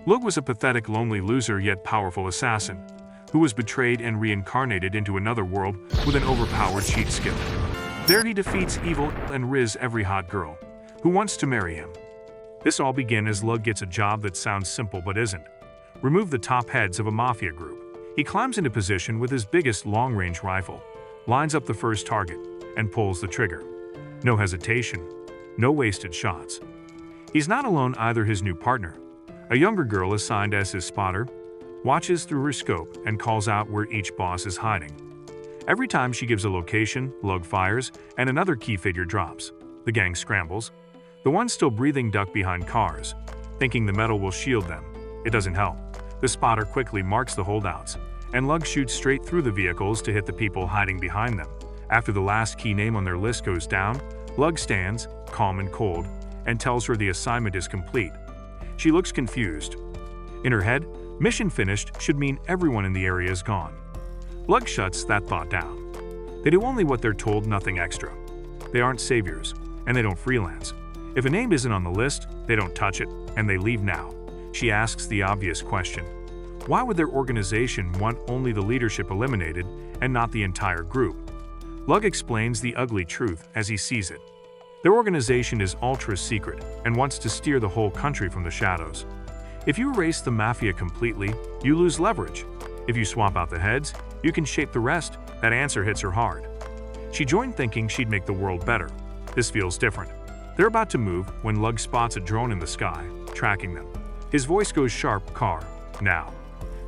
Lug was a pathetic, lonely loser yet powerful assassin, who was betrayed and reincarnated into another world with an overpowered cheat skill. There he defeats evil and riz every hot girl who wants to marry him. This all began as Lug gets a job that sounds simple but isn't. Remove the top heads of a mafia group. He climbs into position with his biggest long-range rifle, lines up the first target, and pulls the trigger. No hesitation, no wasted shots. He's not alone either. His new partner, a younger girl assigned as his spotter, watches through her scope and calls out where each boss is hiding. Every time she gives a location, Lug fires, and another key figure drops. The gang scrambles. The ones still breathing duck behind cars, thinking the metal will shield them. It doesn't help. The spotter quickly marks the holdouts, and Lug shoots straight through the vehicles to hit the people hiding behind them. After the last key name on their list goes down, Lug stands, calm and cold, and tells her the assignment is complete. She looks confused. In her head, mission finished should mean everyone in the area is gone. Lug shuts that thought down. They do only what they're told, nothing extra. They aren't saviors, and they don't freelance. If a name isn't on the list, they don't touch it, and they leave now. She asks the obvious question. Why would their organization want only the leadership eliminated and not the entire group? Lug explains the ugly truth as he sees it. Their organization is ultra-secret and wants to steer the whole country from the shadows. If you erase the mafia completely, you lose leverage. If you swap out the heads, you can shape the rest. That answer hits her hard. She joined thinking she'd make the world better. This feels different. They're about to move when Lug spots a drone in the sky, tracking them. His voice goes sharp, car, now.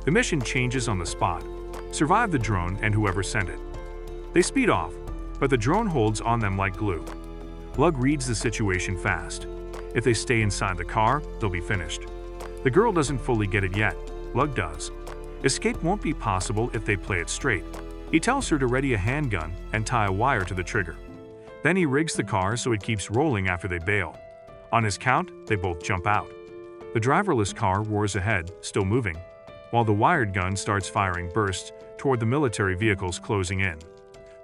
The mission changes on the spot. Survive the drone and whoever sent it. They speed off, but the drone holds on them like glue. Lug reads the situation fast. If they stay inside the car, they'll be finished. The girl doesn't fully get it yet. Lug does. Escape won't be possible if they play it straight. He tells her to ready a handgun and tie a wire to the trigger. Then he rigs the car so it keeps rolling after they bail. On his count, they both jump out. The driverless car roars ahead, still moving, while the wired gun starts firing bursts toward the military vehicles closing in.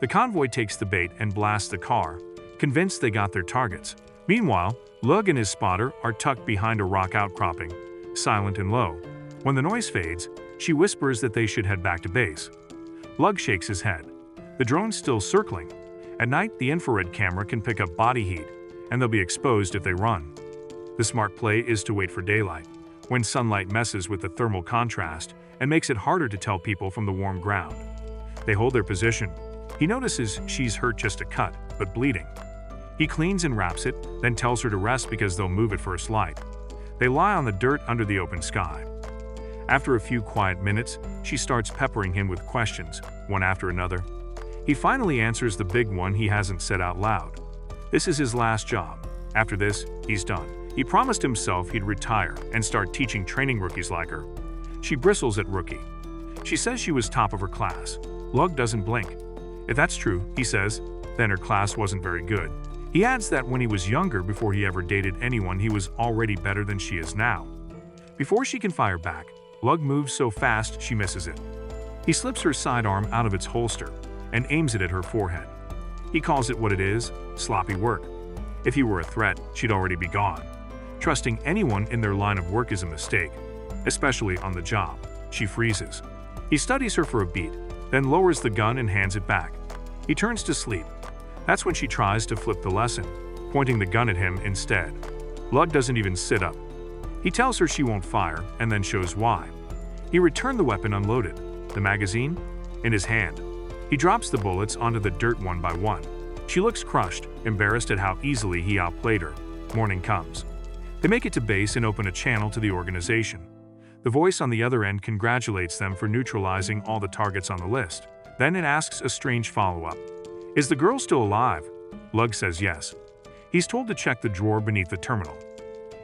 The convoy takes the bait and blasts the car, convinced they got their targets. Meanwhile, Lug and his spotter are tucked behind a rock outcropping, silent and low. When the noise fades, she whispers that they should head back to base. Lug shakes his head. The drone's still circling. At night, the infrared camera can pick up body heat, and they'll be exposed if they run. The smart play is to wait for daylight, when sunlight messes with the thermal contrast and makes it harder to tell people from the warm ground. They hold their position. He notices she's hurt just a cut, but bleeding. He cleans and wraps it, then tells her to rest because they'll move at first light. They lie on the dirt under the open sky. After a few quiet minutes, she starts peppering him with questions, one after another. He finally answers the big one he hasn't said out loud. This is his last job. After this, he's done. He promised himself he'd retire and start teaching training rookies like her. She bristles at rookie. She says she was top of her class. Lug doesn't blink. If that's true, he says, then her class wasn't very good. He adds that when he was younger, before he ever dated anyone, he was already better than she is now. Before she can fire back, Lug moves so fast she misses it. He slips her sidearm out of its holster and aims it at her forehead. He calls it what it is, sloppy work. If he were a threat, she'd already be gone. Trusting anyone in their line of work is a mistake, especially on the job. She freezes. He studies her for a beat, then lowers the gun and hands it back. He turns to sleep. That's when she tries to flip the lesson, pointing the gun at him instead. Lug doesn't even sit up. He tells her she won't fire, and then shows why. He returned the weapon unloaded. The magazine? In his hand. He drops the bullets onto the dirt one by one. She looks crushed, embarrassed at how easily he outplayed her. Morning comes. They make it to base and open a channel to the organization. The voice on the other end congratulates them for neutralizing all the targets on the list. Then it asks a strange follow-up. Is the girl still alive? Lug says yes. He's told to check the drawer beneath the terminal.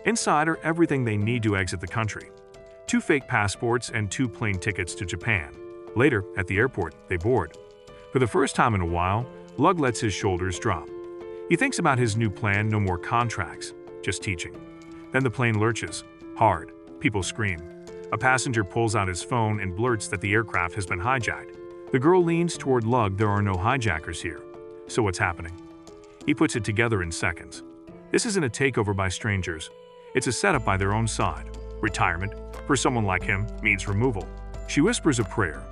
Inside are everything they need to exit the country. 2 fake passports and 2 plane tickets to Japan. Later, at the airport, they board. For the first time in a while, Lug lets his shoulders drop. He thinks about his new plan, no more contracts, just teaching. Then the plane lurches. Hard. People scream. A passenger pulls out his phone and blurts that the aircraft has been hijacked. The girl leans toward Lug. There are no hijackers here. So what's happening? He puts it together in seconds. This isn't a takeover by strangers. It's a setup by their own side. Retirement, for someone like him, means removal. She whispers a prayer.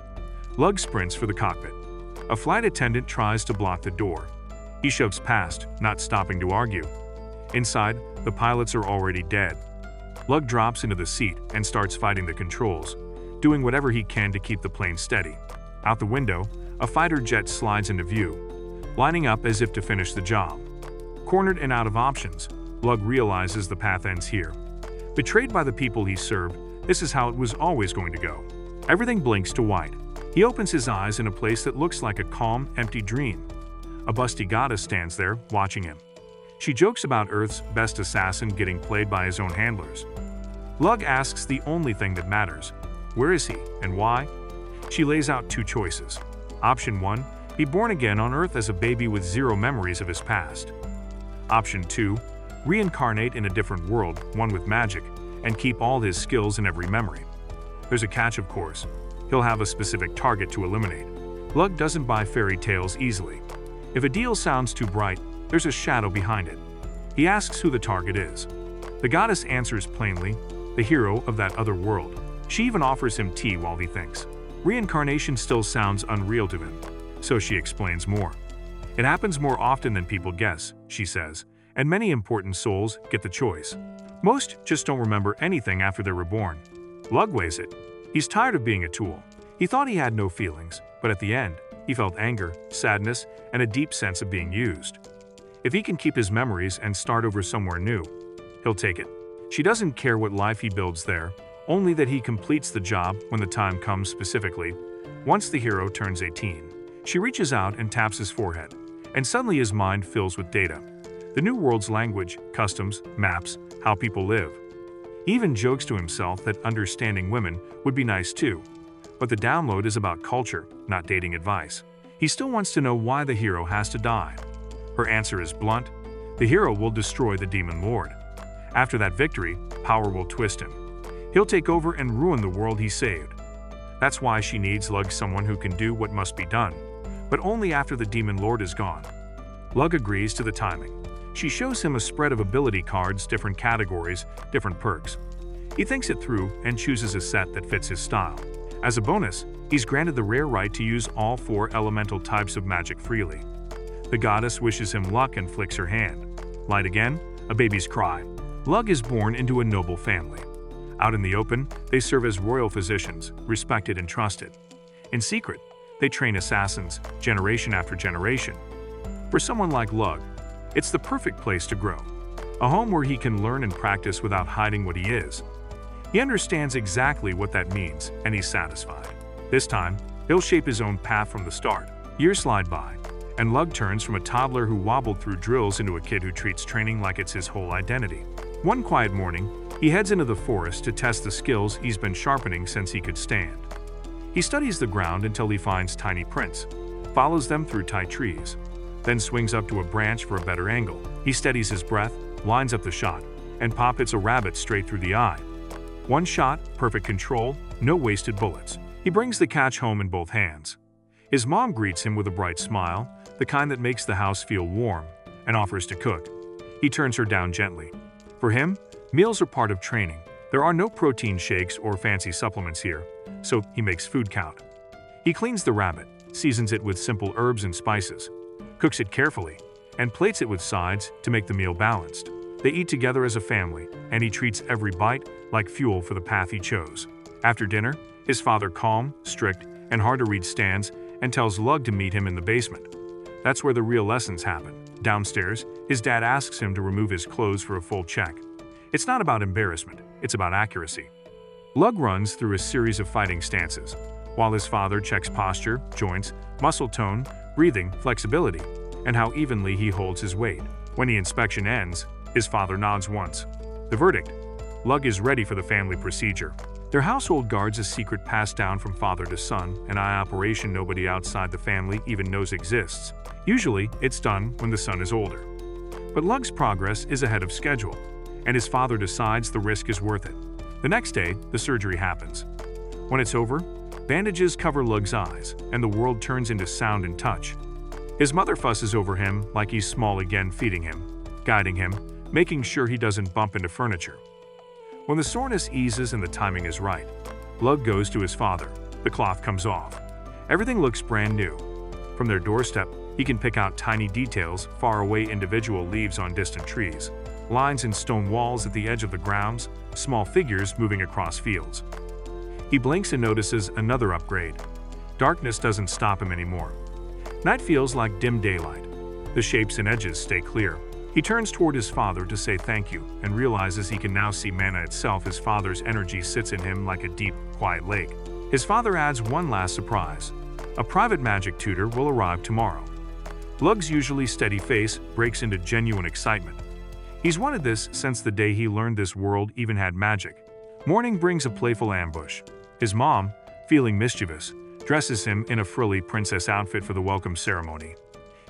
Lug sprints for the cockpit. A flight attendant tries to block the door. He shoves past, not stopping to argue. Inside, the pilots are already dead. Lug drops into the seat and starts fighting the controls, doing whatever he can to keep the plane steady. Out the window, a fighter jet slides into view, lining up as if to finish the job. Cornered and out of options, Lug realizes the path ends here. Betrayed by the people he served, this is how it was always going to go. Everything blinks to white. He opens his eyes in a place that looks like a calm, empty dream. A busty goddess stands there, watching him. She jokes about Earth's best assassin getting played by his own handlers. Lug asks the only thing that matters. Where is he, and why? She lays out two choices. Option 1, be born again on Earth as a baby with zero memories of his past. Option 2, reincarnate in a different world, one with magic, and keep all his skills and every memory. There's a catch, of course. He'll have a specific target to eliminate. Lug doesn't buy fairy tales easily. If a deal sounds too bright, there's a shadow behind it. He asks who the target is. The goddess answers plainly, the hero of that other world. She even offers him tea while he thinks. Reincarnation still sounds unreal to him, so she explains more. It happens more often than people guess, she says, and many important souls get the choice. Most just don't remember anything after they're reborn. Lug weighs it. He's tired of being a tool. He thought he had no feelings, but at the end, he felt anger, sadness, and a deep sense of being used. If he can keep his memories and start over somewhere new, he'll take it. She doesn't care what life he builds there, only that he completes the job when the time comes specifically, once the hero turns 18. She reaches out and taps his forehead, and suddenly his mind fills with data. The new world's language, customs, maps, how people live. He even jokes to himself that understanding women would be nice too, but the download is about culture, not dating advice. He still wants to know why the hero has to die. Her answer is blunt. The hero will destroy the demon lord. After that victory, power will twist him. He'll take over and ruin the world he saved. That's why she needs Lug, someone who can do what must be done, but only after the demon lord is gone. Lug agrees to the timing. She shows him a spread of ability cards, different categories, different perks. He thinks it through and chooses a set that fits his style. As a bonus, he's granted the rare right to use all 4 elemental types of magic freely. The goddess wishes him luck and flicks her hand. Light again, a baby's cry. Lug is born into a noble family. Out in the open, they serve as royal physicians, respected and trusted. In secret, they train assassins, generation after generation. For someone like Lug, it's the perfect place to grow. A home where he can learn and practice without hiding what he is. He understands exactly what that means, and he's satisfied. This time, he'll shape his own path from the start. Years slide by, and Lug turns from a toddler who wobbled through drills into a kid who treats training like it's his whole identity. One quiet morning, he heads into the forest to test the skills he's been sharpening since he could stand. He studies the ground until he finds tiny prints, follows them through tight trees, then swings up to a branch for a better angle. He steadies his breath, lines up the shot, and Pop hits a rabbit straight through the eye. One shot, perfect control, no wasted bullets. He brings the catch home in both hands. His mom greets him with a bright smile, the kind that makes the house feel warm, and offers to cook. He turns her down gently. For him, meals are part of training. There are no protein shakes or fancy supplements here, so he makes food count. He cleans the rabbit, seasons it with simple herbs and spices, cooks it carefully, and plates it with sides to make the meal balanced. They eat together as a family, and he treats every bite like fuel for the path he chose. After dinner, his father, calm, strict, and hard to read, stands and tells Lug to meet him in the basement. That's where the real lessons happen. Downstairs, his dad asks him to remove his clothes for a full check. It's not about embarrassment, it's about accuracy. Lug runs through a series of fighting stances, while his father checks posture, joints, muscle tone, breathing, flexibility, and how evenly he holds his weight. When the inspection ends, his father nods once. The verdict: Lug is ready for the family procedure. Their household guards a secret passed down from father to son, an operation nobody outside the family even knows exists. Usually, it's done when the son is older. But Lug's progress is ahead of schedule, and his father decides the risk is worth it. The next day, the surgery happens. When it's over, bandages cover Lug's eyes, and the world turns into sound and touch. His mother fusses over him like he's small again, feeding him, guiding him, making sure he doesn't bump into furniture. When the soreness eases and the timing is right, Lug goes to his father. The cloth comes off. Everything looks brand new. From their doorstep, he can pick out tiny details, far away individual leaves on distant trees, lines in stone walls at the edge of the grounds, small figures moving across fields. He blinks and notices another upgrade. Darkness doesn't stop him anymore. Night feels like dim daylight. The shapes and edges stay clear. He turns toward his father to say thank you and realizes he can now see mana itself. His father's energy sits in him like a deep, quiet lake. His father adds one last surprise. A private magic tutor will arrive tomorrow. Lug's usually steady face breaks into genuine excitement. He's wanted this since the day he learned this world even had magic. Morning brings a playful ambush. His mom, feeling mischievous, dresses him in a frilly princess outfit for the welcome ceremony.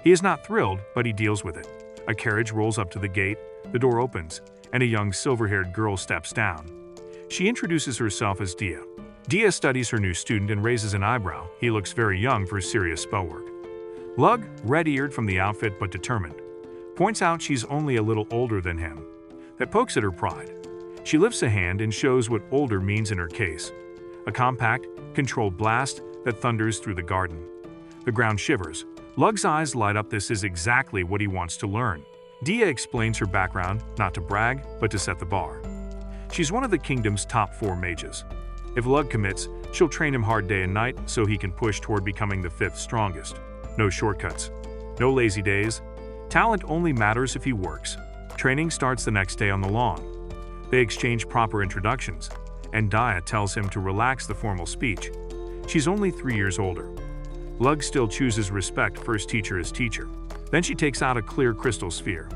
He is not thrilled, but he deals with it. A carriage rolls up to the gate, the door opens, and a young silver-haired girl steps down. She introduces herself as Dia. Dia studies her new student and raises an eyebrow. He looks very young for serious spell work. Lug, red-eared from the outfit but determined, points out she's only a little older than him. That pokes at her pride. She lifts a hand and shows what older means in her case. A compact, controlled blast that thunders through the garden. The ground shivers. Lug's eyes light up. This is exactly what he wants to learn. Dia explains her background, not to brag, but to set the bar. She's one of the kingdom's top 4 mages. If Lug commits, she'll train him hard day and night so he can push toward becoming the 5th strongest. No shortcuts. No lazy days. Talent only matters if he works. Training starts the next day on the lawn. They exchange proper introductions, and Dia tells him to relax the formal speech. She's only 3 years older. Lug still chooses respect. First teacher is teacher. Then she takes out a clear crystal sphere.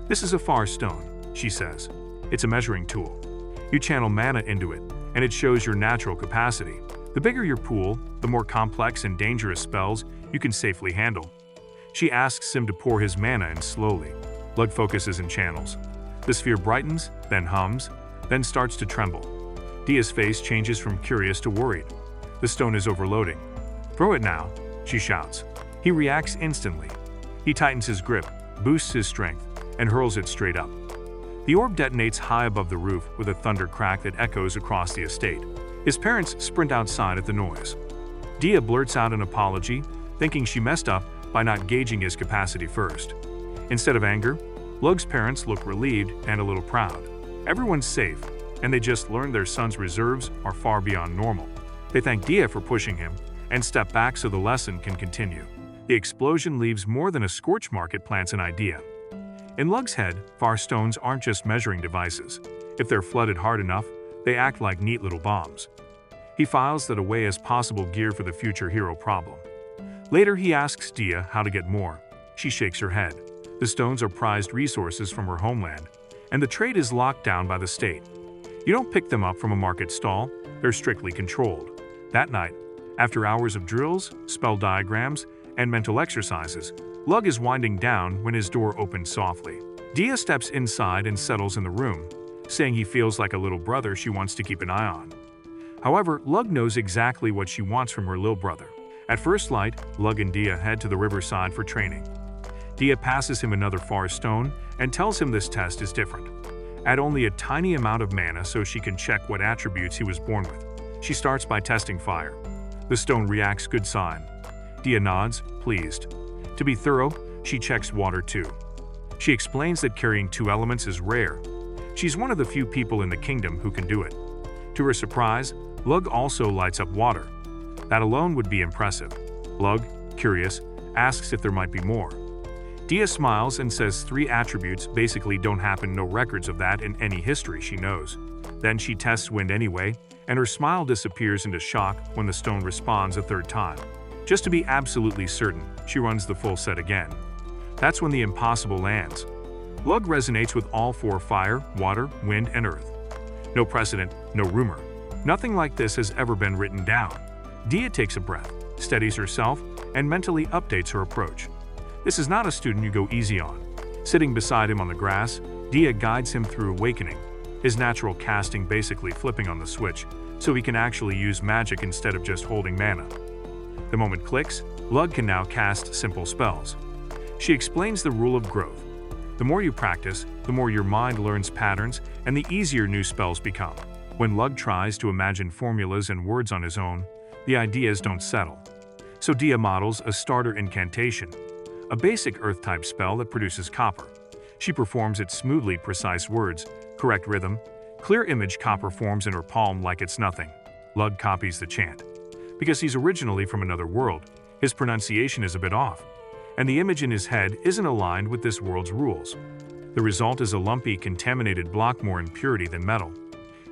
This is a far stone, she says. It's a measuring tool. You channel mana into it, and it shows your natural capacity. The bigger your pool, the more complex and dangerous spells you can safely handle. She asks him to pour his mana in slowly. Lug focuses and channels. The sphere brightens, then hums, then starts to tremble. Dia's face changes from curious to worried. The stone is overloading. Throw it now, she shouts. He reacts instantly. He tightens his grip, boosts his strength, and hurls it straight up. The orb detonates high above the roof with a thunder crack that echoes across the estate. His parents sprint outside at the noise. Dia blurts out an apology, thinking she messed up by not gauging his capacity first. Instead of anger, Lug's parents look relieved and a little proud. Everyone's safe, and they just learned their son's reserves are far beyond normal. They thank Dia for pushing him and step back so the lesson can continue. The explosion leaves more than a scorch mark. It plants an idea. In Lug's head, far stones aren't just measuring devices. If they're flooded hard enough, they act like neat little bombs. He files that away as possible gear for the future hero problem. Later, he asks Dia how to get more. She shakes her head. The stones are prized resources from her homeland, and the trade is locked down by the state. You don't pick them up from a market stall, they're strictly controlled. That night, after hours of drills, spell diagrams, and mental exercises, Lug is winding down when his door opens softly. Dia steps inside and settles in the room, saying he feels like a little brother she wants to keep an eye on. However, Lug knows exactly what she wants from her little brother. At first light, Lug and Dia head to the riverside for training. Dia passes him another far stone and tells him this test is different. Add only a tiny amount of mana so she can check what attributes he was born with. She starts by testing fire. The stone reacts. Good sign. Dia nods, pleased. To be thorough, she checks water too. She explains that carrying 2 elements is rare. She's one of the few people in the kingdom who can do it. To her surprise, Lug also lights up water. That alone would be impressive. Lug, curious, asks if there might be more. Dia smiles and says 3 attributes basically don't happen. No records of that in any history she knows. Then she tests wind anyway, and her smile disappears into shock when the stone responds a 3rd time. Just to be absolutely certain, she runs the full set again. That's when the impossible lands. Lug resonates with all 4: fire, water, wind, and earth. No precedent, no rumor. Nothing like this has ever been written down. Dia takes a breath, steadies herself, and mentally updates her approach. This is not a student you go easy on. Sitting beside him on the grass, Dia guides him through awakening, his natural casting basically flipping on the switch, so he can actually use magic instead of just holding mana. The moment clicks, Lug can now cast simple spells. She explains the rule of growth. The more you practice, the more your mind learns patterns and the easier new spells become. When Lug tries to imagine formulas and words on his own, the ideas don't settle. So Dia models a starter incantation, a basic earth-type spell that produces copper. She performs its smoothly precise words, correct rhythm, clear image. Copper forms in her palm like it's nothing. Lug copies the chant. Because he's originally from another world, his pronunciation is a bit off, and the image in his head isn't aligned with this world's rules. The result is a lumpy, contaminated block more impurity than metal.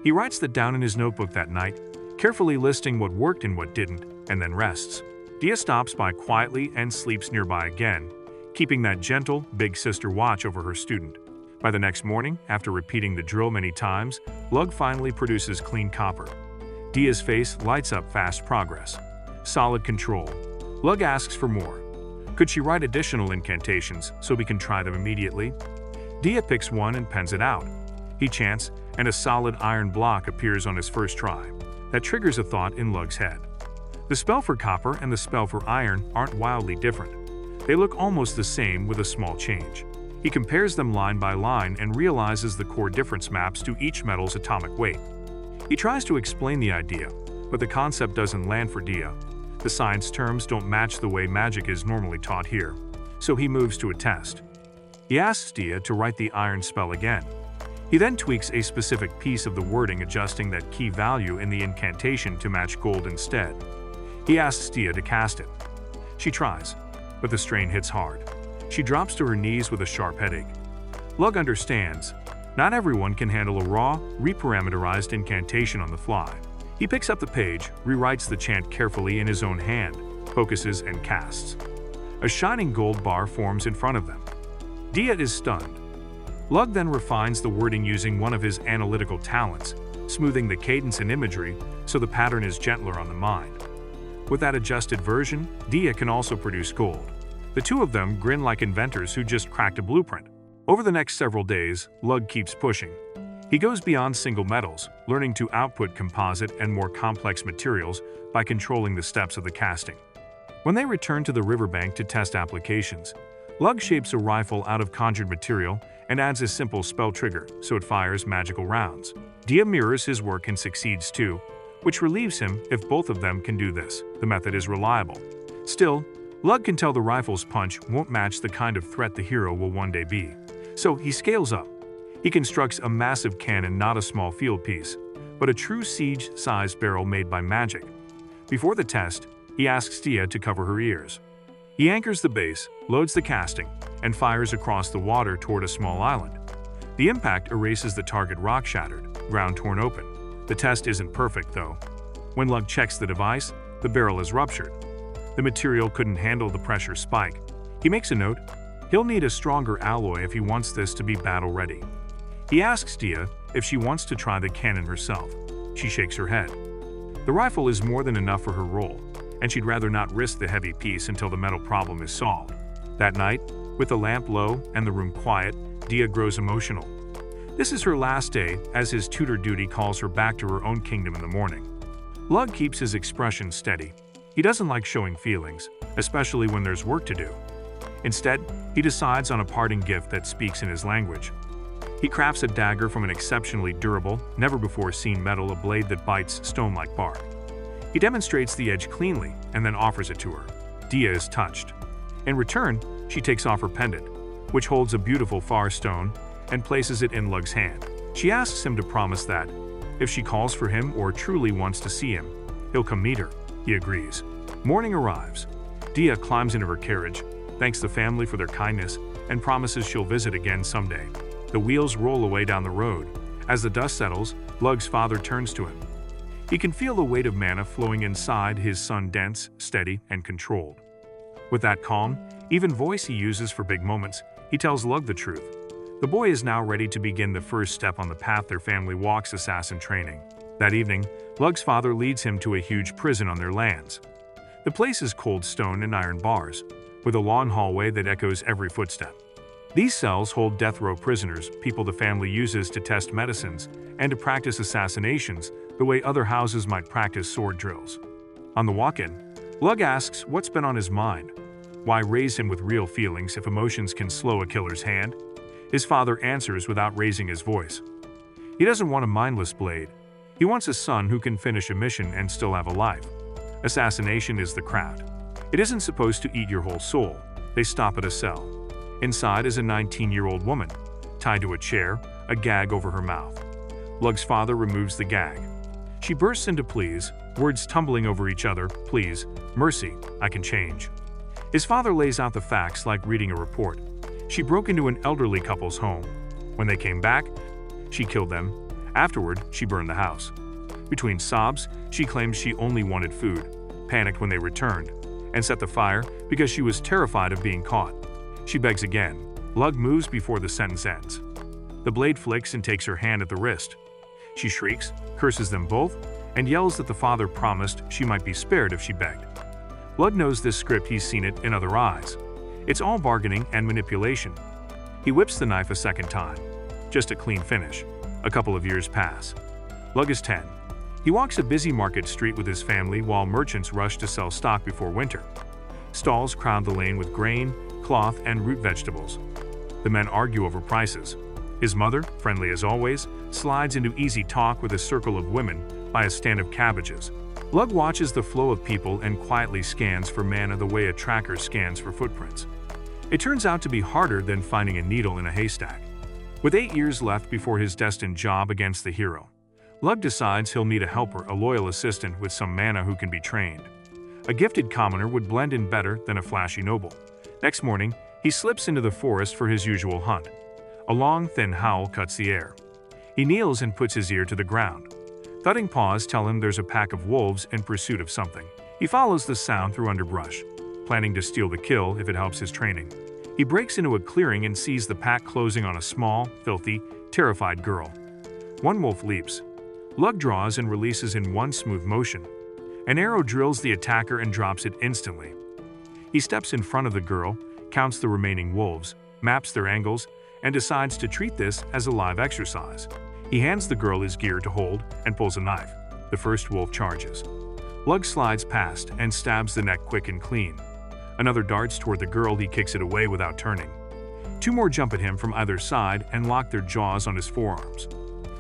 He writes that down in his notebook that night, carefully listing what worked and what didn't, and then rests. Dia stops by quietly and sleeps nearby again, keeping that gentle, big sister watch over her student. By the next morning, after repeating the drill many times, Lug finally produces clean copper. Dia's face lights up. Fast progress. Solid control. Lug asks for more. Could she write additional incantations so we can try them immediately? Dia picks one and pens it out. He chants, and a solid iron block appears on his first try. That triggers a thought in Lug's head. The spell for copper and the spell for iron aren't wildly different. They look almost the same with a small change. He compares them line by line and realizes the core difference maps to each metal's atomic weight. He tries to explain the idea, but the concept doesn't land for Dia. The science terms don't match the way magic is normally taught here, so he moves to a test. He asks Dia to write the iron spell again. He then tweaks a specific piece of the wording, adjusting that key value in the incantation to match gold instead. He asks Dia to cast it. She tries, but the strain hits hard. She drops to her knees with a sharp headache. Lug understands. Not everyone can handle a raw, reparameterized incantation on the fly. He picks up the page, rewrites the chant carefully in his own hand, focuses and casts. A shining gold bar forms in front of them. Dia is stunned. Lug then refines the wording using one of his analytical talents, smoothing the cadence and imagery so the pattern is gentler on the mind. With that adjusted version, Dia can also produce gold. The two of them grin like inventors who just cracked a blueprint. Over the next several days, Lug keeps pushing. He goes beyond single metals, learning to output composite and more complex materials by controlling the steps of the casting. When they return to the riverbank to test applications, Lug shapes a rifle out of conjured material and adds a simple spell trigger so it fires magical rounds. Dia mirrors his work and succeeds too, which relieves him. If both of them can do this, the method is reliable. Still, Lug can tell the rifle's punch won't match the kind of threat the hero will one day be. So he scales up. He constructs a massive cannon, not a small field piece, but a true siege-sized barrel made by magic. Before the test, he asks Dia to cover her ears. He anchors the base, loads the casting, and fires across the water toward a small island. The impact erases the target, rock shattered, ground torn open. The test isn't perfect, though. When Lug checks the device, the barrel is ruptured. The material couldn't handle the pressure spike. He makes a note. He'll need a stronger alloy if he wants this to be battle-ready. He asks Dia if she wants to try the cannon herself. She shakes her head. The rifle is more than enough for her role, and she'd rather not risk the heavy piece until the metal problem is solved. That night, with the lamp low and the room quiet, Dia grows emotional. This is her last day, as his tutor duty calls her back to her own kingdom in the morning. Lug keeps his expression steady. He doesn't like showing feelings, especially when there's work to do. Instead, he decides on a parting gift that speaks in his language. He crafts a dagger from an exceptionally durable, never-before-seen metal, a blade that bites stone like bark. He demonstrates the edge cleanly and then offers it to her. Dia is touched. In return, she takes off her pendant, which holds a beautiful far stone, and places it in Lug's hand. She asks him to promise that, if she calls for him or truly wants to see him, he'll come meet her. He agrees. Morning arrives. Dia climbs into her carriage, thanks the family for their kindness, and promises she'll visit again someday. The wheels roll away down the road. As the dust settles, Lug's father turns to him. He can feel the weight of mana flowing inside his son, dense, steady, and controlled. With that calm, even voice he uses for big moments, he tells Lug the truth. The boy is now ready to begin the first step on the path their family walks, assassin training. That evening, Lug's father leads him to a huge prison on their lands. The place is cold stone and iron bars, with a long hallway that echoes every footstep. These cells hold death row prisoners, people the family uses to test medicines and to practice assassinations the way other houses might practice sword drills. On the walk-in, Lug asks what's been on his mind. Why raise him with real feelings if emotions can slow a killer's hand? His father answers without raising his voice. He doesn't want a mindless blade. He wants a son who can finish a mission and still have a life. Assassination is the craft. It isn't supposed to eat your whole soul. They stop at a cell. Inside is a 19-year-old woman, tied to a chair, a gag over her mouth. Lug's father removes the gag. She bursts into pleas, words tumbling over each other. Please, mercy, I can change. His father lays out the facts like reading a report. She broke into an elderly couple's home. When they came back, she killed them. Afterward, she burned the house. Between sobs, she claimed she only wanted food, panicked when they returned, and set the fire because she was terrified of being caught. She begs again. Lug moves before the sentence ends. The blade flicks and takes her hand at the wrist. She shrieks, curses them both, and yells that the father promised she might be spared if she begged. Lug knows this script. He's seen it in other eyes. It's all bargaining and manipulation. He whips the knife a second time. Just a clean finish. A couple of years pass. Lug is 10. He walks a busy market street with his family while merchants rush to sell stock before winter. Stalls crowd the lane with grain, cloth, and root vegetables. The men argue over prices. His mother, friendly as always, slides into easy talk with a circle of women by a stand of cabbages. Lug watches the flow of people and quietly scans for manna the way a tracker scans for footprints. It turns out to be harder than finding a needle in a haystack. With 8 years left before his destined job against the hero, Lug decides he'll need a helper, a loyal assistant with some mana who can be trained. A gifted commoner would blend in better than a flashy noble. Next morning, he slips into the forest for his usual hunt. A long, thin howl cuts the air. He kneels and puts his ear to the ground. Thudding paws tell him there's a pack of wolves in pursuit of something. He follows the sound through underbrush, planning to steal the kill if it helps his training. He breaks into a clearing and sees the pack closing on a small, filthy, terrified girl. One wolf leaps. Lug draws and releases in one smooth motion. An arrow drills the attacker and drops it instantly. He steps in front of the girl, counts the remaining wolves, maps their angles, and decides to treat this as a live exercise. He hands the girl his gear to hold and pulls a knife. The first wolf charges. Lug slides past and stabs the neck quick and clean. Another darts toward the girl. He kicks it away without turning. 2 more jump at him from either side and lock their jaws on his forearms.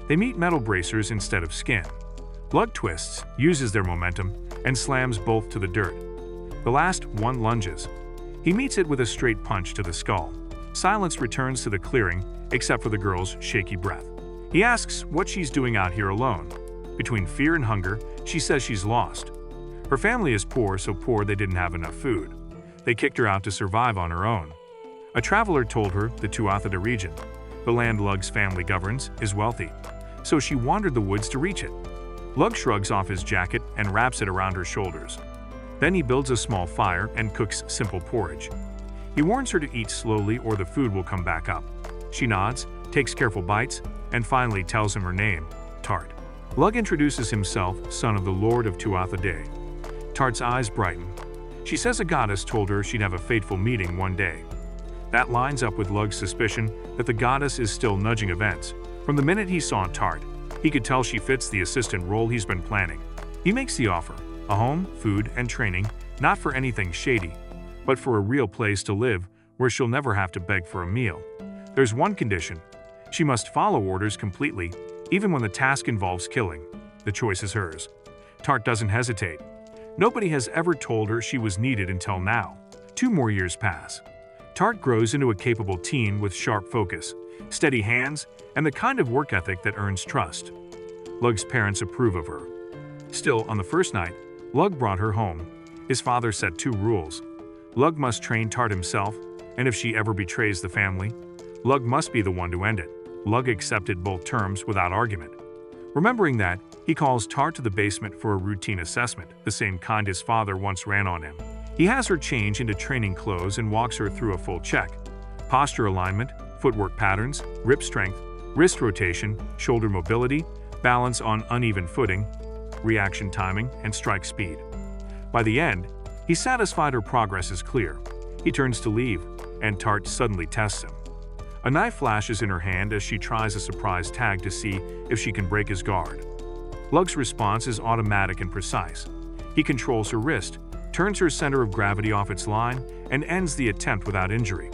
They meet metal bracers instead of skin. Lug twists, uses their momentum, and slams both to the dirt. The last one lunges. He meets it with a straight punch to the skull. Silence returns to the clearing, except for the girl's shaky breath. He asks what she's doing out here alone. Between fear and hunger, she says she's lost. Her family is poor, so poor they didn't have enough food. They kicked her out to survive on her own. A traveler told her the Tuatha region, the land Lug's family governs, is wealthy, so she wandered the woods to reach it. Lug shrugs off his jacket and wraps it around her shoulders. Then he builds a small fire and cooks simple porridge. He warns her to eat slowly or the food will come back up. She nods, takes careful bites, and finally tells him her name, Tart. Lug introduces himself, son of the Lord of Tuatha Dé. Tart's eyes brighten. She says a goddess told her she'd have a fateful meeting one day. That lines up with Lug's suspicion that the goddess is still nudging events. From the minute he saw Tart, he could tell she fits the assistant role he's been planning. He makes the offer, a home, food, and training, not for anything shady, but for a real place to live where she'll never have to beg for a meal. There's one condition. She must follow orders completely, even when the task involves killing. The choice is hers. Tart doesn't hesitate. Nobody has ever told her she was needed until now. 2 more years pass. Tart grows into a capable teen with sharp focus, steady hands, and the kind of work ethic that earns trust. Lug's parents approve of her. Still, on the first night, Lug brought her home. His father set 2 rules. Lug must train Tart himself, and if she ever betrays the family, Lug must be the one to end it. Lug accepted both terms without argument. Remembering that, he calls Tart to the basement for a routine assessment, the same kind his father once ran on him. He has her change into training clothes and walks her through a full check. Posture alignment, footwork patterns, grip strength, wrist rotation, shoulder mobility, balance on uneven footing, reaction timing, and strike speed. By the end, he's satisfied her progress is clear. He turns to leave, and Tart suddenly tests him. A knife flashes in her hand as she tries a surprise tag to see if she can break his guard. Lug's response is automatic and precise. He controls her wrist, turns her center of gravity off its line, and ends the attempt without injury.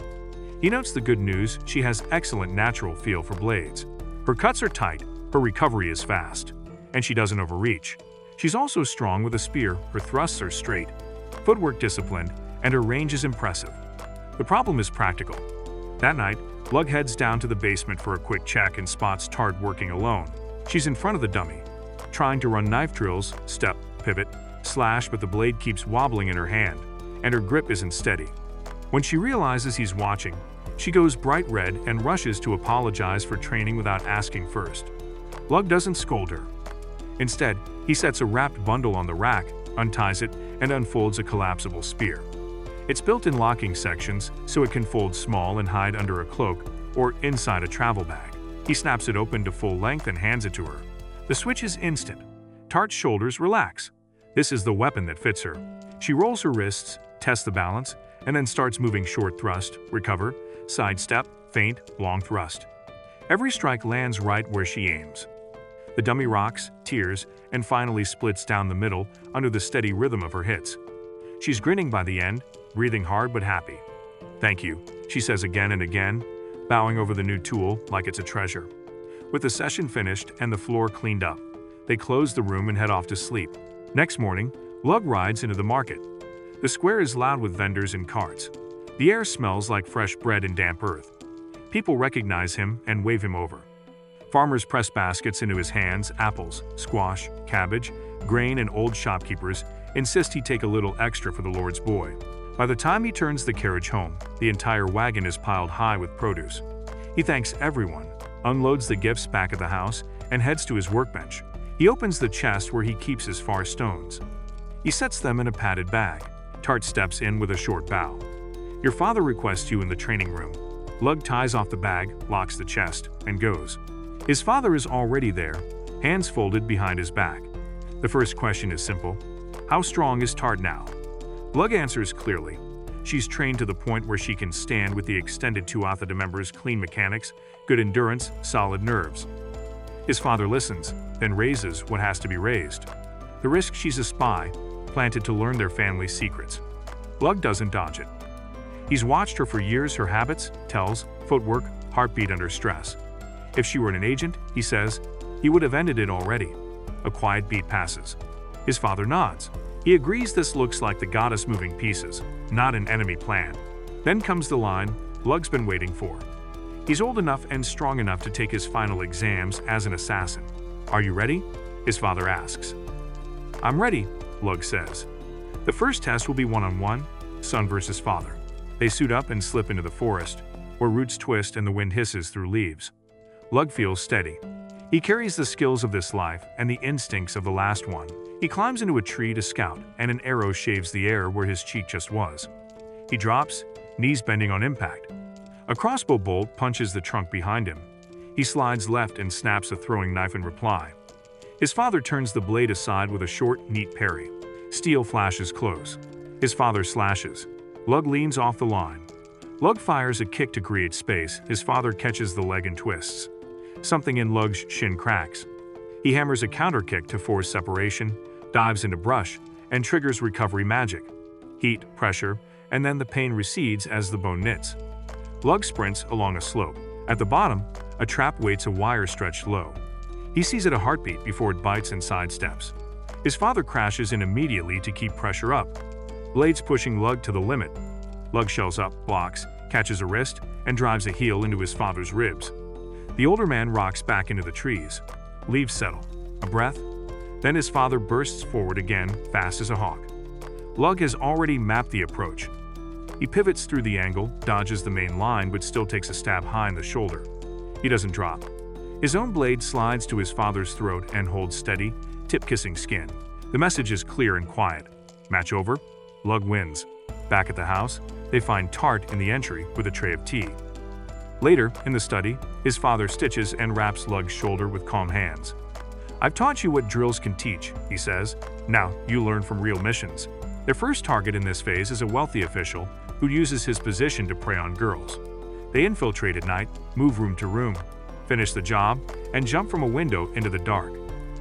He notes the good news: she has excellent natural feel for blades. Her cuts are tight, her recovery is fast, and she doesn't overreach. She's also strong with a spear, her thrusts are straight, footwork disciplined, and her range is impressive. The problem is practical. That night, Lug heads down to the basement for a quick check and spots Tart working alone. She's in front of the dummy, trying to run knife drills, step, pivot, slash, but the blade keeps wobbling in her hand, and her grip isn't steady. When she realizes he's watching, she goes bright red and rushes to apologize for training without asking first. Lug doesn't scold her. Instead, he sets a wrapped bundle on the rack, unties it, and unfolds a collapsible spear. It's built in locking sections, so it can fold small and hide under a cloak or inside a travel bag. He snaps it open to full length and hands it to her. The switch is instant. Tart's shoulders relax. This is the weapon that fits her. She rolls her wrists, tests the balance, and then starts moving short thrust, recover, sidestep, feint, long thrust. Every strike lands right where she aims. The dummy rocks, tears, and finally splits down the middle under the steady rhythm of her hits. She's grinning by the end, breathing hard but happy. "Thank you," she says again and again, bowing over the new tool like it's a treasure. With the session finished and the floor cleaned up, they close the room and head off to sleep. Next morning, Lug rides into the market. The square is loud with vendors and carts. The air smells like fresh bread and damp earth. People recognize him and wave him over. Farmers press baskets into his hands: apples, squash, cabbage, grain, and old shopkeepers insist he take a little extra for the Lord's boy. By the time he turns the carriage home, the entire wagon is piled high with produce. He thanks everyone, unloads the gifts back at the house, and heads to his workbench. He opens the chest where he keeps his far stones. He sets them in a padded bag. Tart steps in with a short bow. "Your father requests you in the training room." Lug ties off the bag, locks the chest, and goes. His father is already there, hands folded behind his back. The first question is simple: how strong is Tart now? Lug answers clearly. She's trained to the point where she can stand with the extended Tuatha members, clean mechanics, good endurance, solid nerves. His father listens, then raises what has to be raised. The risk: she's a spy, planted to learn their family's secrets. Lug doesn't dodge it. He's watched her for years, her habits, tells, footwork, heartbeat under stress. If she were an agent, he says, he would have ended it already. A quiet beat passes. His father nods. He agrees this looks like the goddess moving pieces, not an enemy plan. Then comes the line Lug's been waiting for. He's old enough and strong enough to take his final exams as an assassin. "Are you ready?" his father asks. "I'm ready," Lug says. The first test will be one-on-one, son versus father. They suit up and slip into the forest, where roots twist and the wind hisses through leaves. Lug feels steady. He carries the skills of this life and the instincts of the last one. He climbs into a tree to scout, and an arrow shaves the air where his cheek just was. He drops, knees bending on impact. A crossbow bolt punches the trunk behind him. He slides left and snaps a throwing knife in reply. His father turns the blade aside with a short, neat parry. Steel flashes close. His father slashes. Lug leans off the line. Lug fires a kick to create space. His father catches the leg and twists. Something in Lug's shin cracks. He hammers a counter kick to force separation, dives into brush, and triggers recovery magic. Heat, pressure, and then the pain recedes as the bone knits. Lug sprints along a slope. At the bottom, a trap waits, a wire stretched low. He sees it a heartbeat before it bites and sidesteps. His father crashes in immediately to keep pressure up. Blades pushing Lug to the limit. Lug shells up, blocks, catches a wrist, and drives a heel into his father's ribs. The older man rocks back into the trees. Leaves settle. A breath. Then his father bursts forward again, fast as a hawk. Lug has already mapped the approach. He pivots through the angle, dodges the main line, but still takes a stab high in the shoulder. He doesn't drop. His own blade slides to his father's throat and holds steady, tip-kissing skin. The message is clear and quiet. Match over. Lug wins. Back at the house, they find Tart in the entry with a tray of tea. Later, in the study, his father stitches and wraps Lug's shoulder with calm hands. "I've taught you what drills can teach," he says. "Now, you learn from real missions." Their first target in this phase is a wealthy official who uses his position to prey on girls. They infiltrate at night, move room to room, finish the job, and jump from a window into the dark.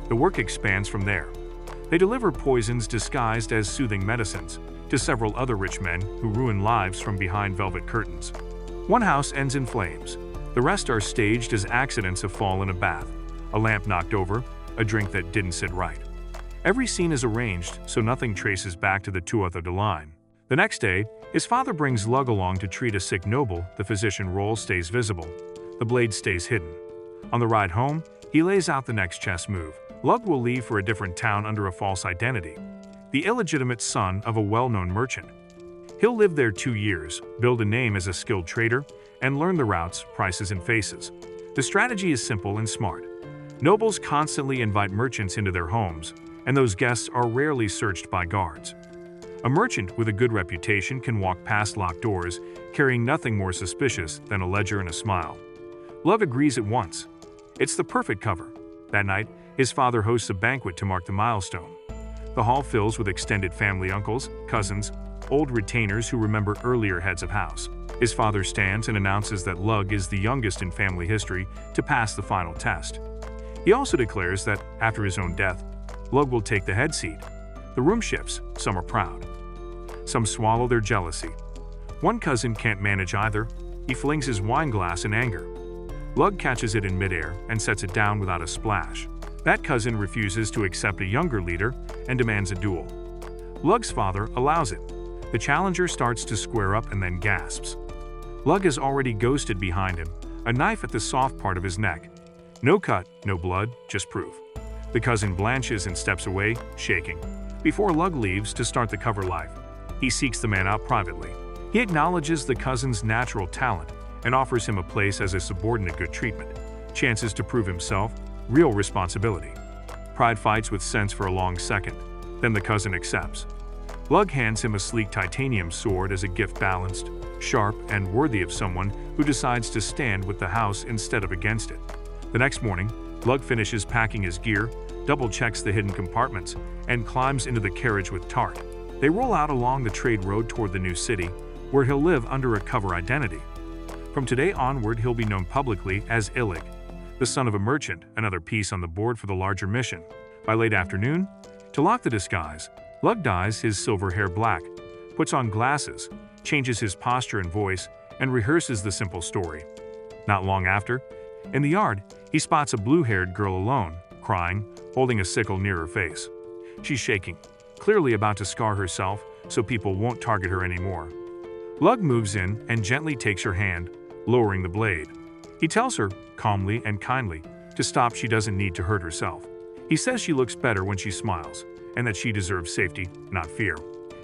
The work expands from there. They deliver poisons disguised as soothing medicines to several other rich men who ruin lives from behind velvet curtains. One house ends in flames. The rest are staged as accidents: a fall in a bath, a lamp knocked over, a drink that didn't sit right. Every scene is arranged so nothing traces back to the tuath of the line. The next day, his father brings Lug along to treat a sick noble. The physician role stays visible. The blade stays hidden. On the ride home, he lays out the next chess move. Lug will leave for a different town under a false identity, the illegitimate son of a well-known merchant. He'll live there 2 years, build a name as a skilled trader, and learn the routes, prices, and faces. The strategy is simple and smart. Nobles constantly invite merchants into their homes, and those guests are rarely searched by guards. A merchant with a good reputation can walk past locked doors, carrying nothing more suspicious than a ledger and a smile. Lug agrees at once. It's the perfect cover. That night, his father hosts a banquet to mark the milestone. The hall fills with extended family, uncles, cousins, old retainers who remember earlier heads of house. His father stands and announces that Lug is the youngest in family history to pass the final test. He also declares that, after his own death, Lug will take the head seat. The room shifts. Some are proud. Some swallow their jealousy. One cousin can't manage either. He flings his wine glass in anger. Lug catches it in midair and sets it down without a splash. That cousin refuses to accept a younger leader and demands a duel. Lug's father allows it. The challenger starts to square up and then gasps. Lug has already ghosted behind him, a knife at the soft part of his neck. No cut, no blood, just proof. The cousin blanches and steps away, shaking. Before Lug leaves to start the cover life, he seeks the man out privately. He acknowledges the cousin's natural talent and offers him a place as a subordinate. Good treatment, chances to prove himself, real responsibility. Pride fights with sense for a long second, then the cousin accepts. Lug hands him a sleek titanium sword as a gift, balanced, sharp, and worthy of someone who decides to stand with the house instead of against it. The next morning, Lug finishes packing his gear, double-checks the hidden compartments, and climbs into the carriage with Tart. They roll out along the trade road toward the new city, where he'll live under a cover identity. From today onward, he'll be known publicly as Illig, the son of a merchant, another piece on the board for the larger mission. By late afternoon, to lock the disguise, Lug dyes his silver hair black, puts on glasses, changes his posture and voice, and rehearses the simple story. Not long after, in the yard, he spots a blue-haired girl alone, crying, holding a sickle near her face. She's shaking, clearly about to scar herself so people won't target her anymore. Lug moves in and gently takes her hand, lowering the blade. He tells her, calmly and kindly, to stop. She doesn't need to hurt herself. He says she looks better when she smiles, and that she deserves safety, not fear.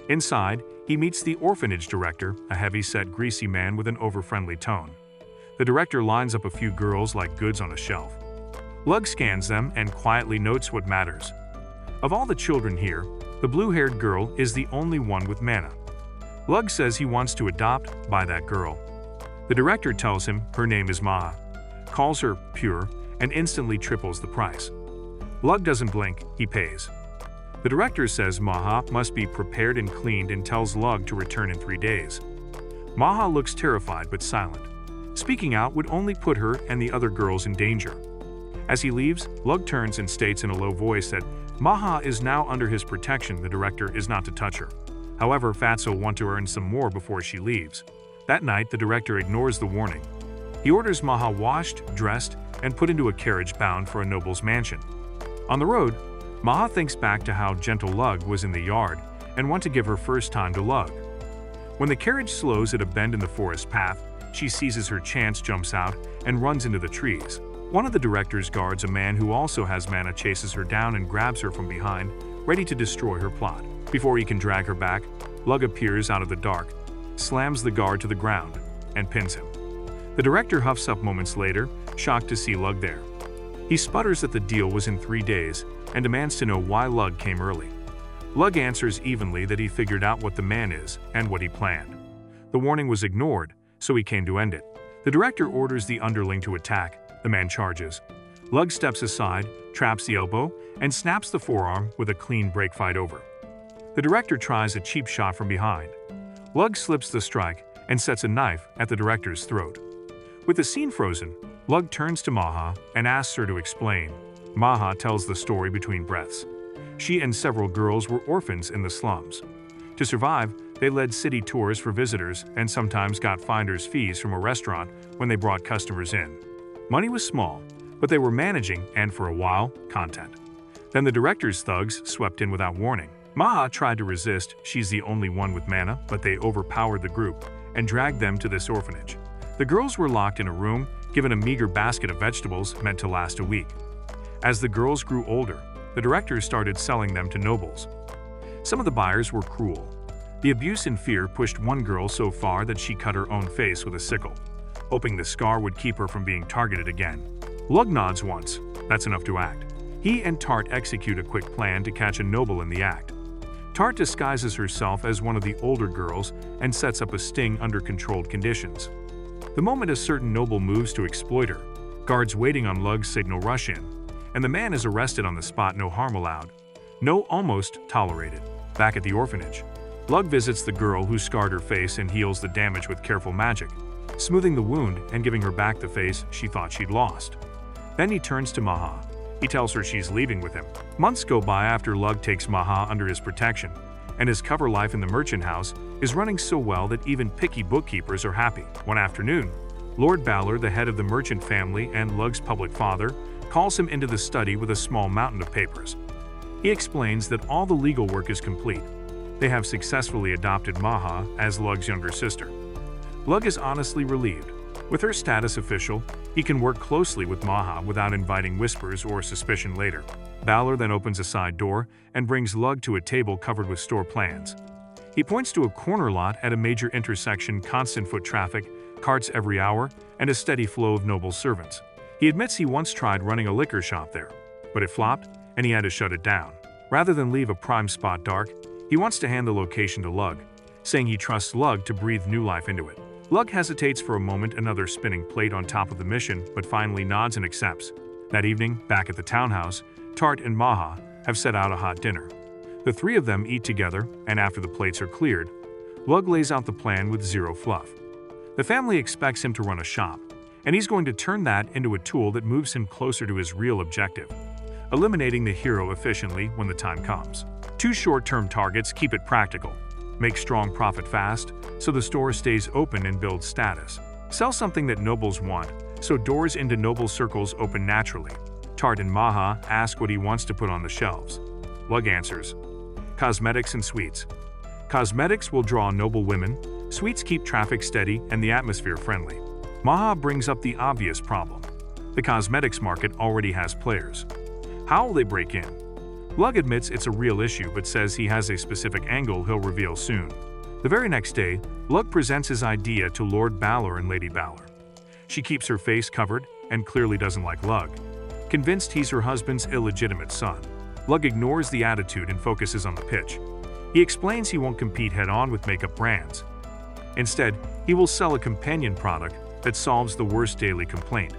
Inside, he meets the orphanage director, a heavy-set, greasy man with an over-friendly tone. The director lines up a few girls like goods on a shelf. Lug scans them and quietly notes what matters. Of all the children here, the blue-haired girl is the only one with mana. Lug says he wants to adopt by that girl. The director tells him her name is Maha, calls her pure, and instantly triples the price. Lug doesn't blink, he pays. The director says Maha must be prepared and cleaned and tells Lug to return in 3 days. Maha looks terrified but silent. Speaking out would only put her and the other girls in danger. As he leaves, Lug turns and states in a low voice that Maha is now under his protection. The director is not to touch her. However, Fatso want to earn some more before she leaves. That night, the director ignores the warning. He orders Maha washed, dressed, and put into a carriage bound for a noble's mansion. On the road, Maha thinks back to how gentle Lug was in the yard and want to give her first time to Lug. When the carriage slows at a bend in the forest path, she seizes her chance, jumps out, and runs into the trees. One of the director's guards, a man who also has mana, chases her down and grabs her from behind, ready to destroy her plot. Before he can drag her back, Lug appears out of the dark, slams the guard to the ground, and pins him. The director huffs up moments later, shocked to see Lug there. He sputters that the deal was in 3 days and demands to know why Lug came early. Lug answers evenly that he figured out what the man is and what he planned. The warning was ignored, so he came to end it. The director orders the underling to attack. The man charges. Lug steps aside, traps the elbow, and snaps the forearm with a clean break. Fight over. The director tries a cheap shot from behind. Lug slips the strike and sets a knife at the director's throat. With the scene frozen, Lug turns to Maha and asks her to explain. Maha tells the story between breaths. She and several girls were orphans in the slums. To survive, They led city tours for visitors and sometimes got finder's fees from a restaurant when they brought customers in. Money was small, but they were managing and, for a while, content. Then the director's thugs swept in without warning. Maha tried to resist, she's the only one with mana, but they overpowered the group and dragged them to this orphanage. The girls were locked in a room, given a meager basket of vegetables meant to last a week. As the girls grew older, the directors started selling them to nobles. Some of the buyers were cruel. The abuse and fear pushed one girl so far that she cut her own face with a sickle, hoping the scar would keep her from being targeted again. Lug nods once, that's enough to act. He and Tart execute a quick plan to catch a noble in the act. Tart disguises herself as one of the older girls and sets up a sting under controlled conditions. The moment a certain noble moves to exploit her, guards waiting on Lug's signal rush in, and the man is arrested on the spot. No harm allowed. No almost tolerated. Back at the orphanage, Lug visits the girl who scarred her face and heals the damage with careful magic, smoothing the wound and giving her back the face she thought she'd lost. Then he turns to Maha. He tells her she's leaving with him. Months go by after Lug takes Maha under his protection, and his cover life in the merchant house is running so well that even picky bookkeepers are happy. One afternoon, Lord Balor, the head of the merchant family and Lug's public father, calls him into the study with a small mountain of papers. He explains that all the legal work is complete. They have successfully adopted Maha as Lug's younger sister. Lug is honestly relieved. With her status official, he can work closely with Maha without inviting whispers or suspicion later. Balor then opens a side door and brings Lug to a table covered with store plans. He points to a corner lot at a major intersection, constant foot traffic, carts every hour, and a steady flow of noble servants. He admits he once tried running a liquor shop there, but it flopped and he had to shut it down. Rather than leave a prime spot dark, he wants to hand the location to Lug, saying he trusts Lug to breathe new life into it. Lug hesitates for a moment, another spinning plate on top of the mission, but finally nods and accepts. That evening, back at the townhouse, Tart and Maha have set out a hot dinner. The three of them eat together, and after the plates are cleared, Lug lays out the plan with zero fluff. The family expects him to run a shop, and he's going to turn that into a tool that moves him closer to his real objective, eliminating the hero efficiently when the time comes. Two short-term targets: keep it practical, make strong profit fast, so the store stays open and builds status. Sell something that nobles want, so doors into noble circles open naturally. Tart and Maha ask what he wants to put on the shelves. Lug answers, cosmetics and sweets. Cosmetics will draw noble women, sweets keep traffic steady and the atmosphere friendly. Maha brings up the obvious problem. The cosmetics market already has players. How will they break in? Lug admits it's a real issue but says he has a specific angle he'll reveal soon. The very next day, Lug presents his idea to Lord Balor and Lady Balor. She keeps her face covered and clearly doesn't like Lug, convinced he's her husband's illegitimate son. Lug ignores the attitude and focuses on the pitch. He explains he won't compete head-on with makeup brands. Instead, he will sell a companion product that solves the worst daily complaint.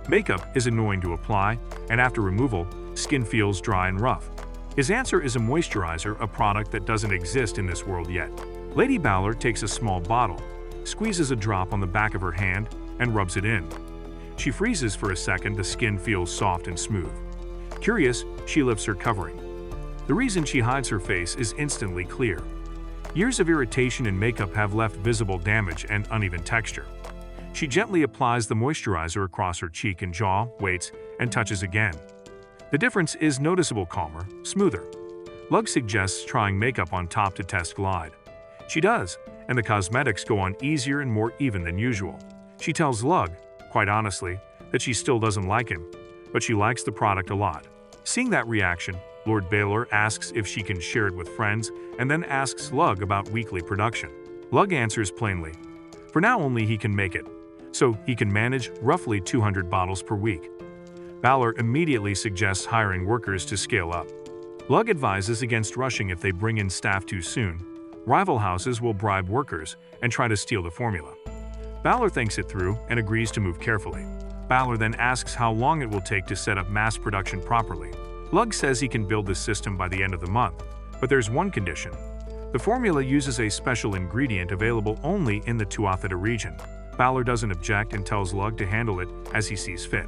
Makeup is annoying to apply, and after removal, skin feels dry and rough. His answer is a moisturizer, a product that doesn't exist in this world yet. Lady Balor takes a small bottle, squeezes a drop on the back of her hand, and rubs it in. She freezes for a second, the skin feels soft and smooth. Curious, she lifts her covering. The reason she hides her face is instantly clear. Years of irritation and makeup have left visible damage and uneven texture. She gently applies the moisturizer across her cheek and jaw, waits, and touches again. The difference is noticeable, calmer, smoother. Lug suggests trying makeup on top to test glide. She does, and the cosmetics go on easier and more even than usual. She tells Lug, quite honestly, that she still doesn't like him, but she likes the product a lot. Seeing that reaction, Lord Balor asks if she can share it with friends and then asks Lug about weekly production. Lug answers plainly. For now only he can make it, so he can manage roughly 200 bottles per week. Balor immediately suggests hiring workers to scale up. Lug advises against rushing if they bring in staff too soon. Rival houses will bribe workers and try to steal the formula. Balor thinks it through and agrees to move carefully. Balor then asks how long it will take to set up mass production properly. Lug says he can build the system by the end of the month, but there's one condition. The formula uses a special ingredient available only in the Tuatha region. Balor doesn't object and tells Lug to handle it as he sees fit.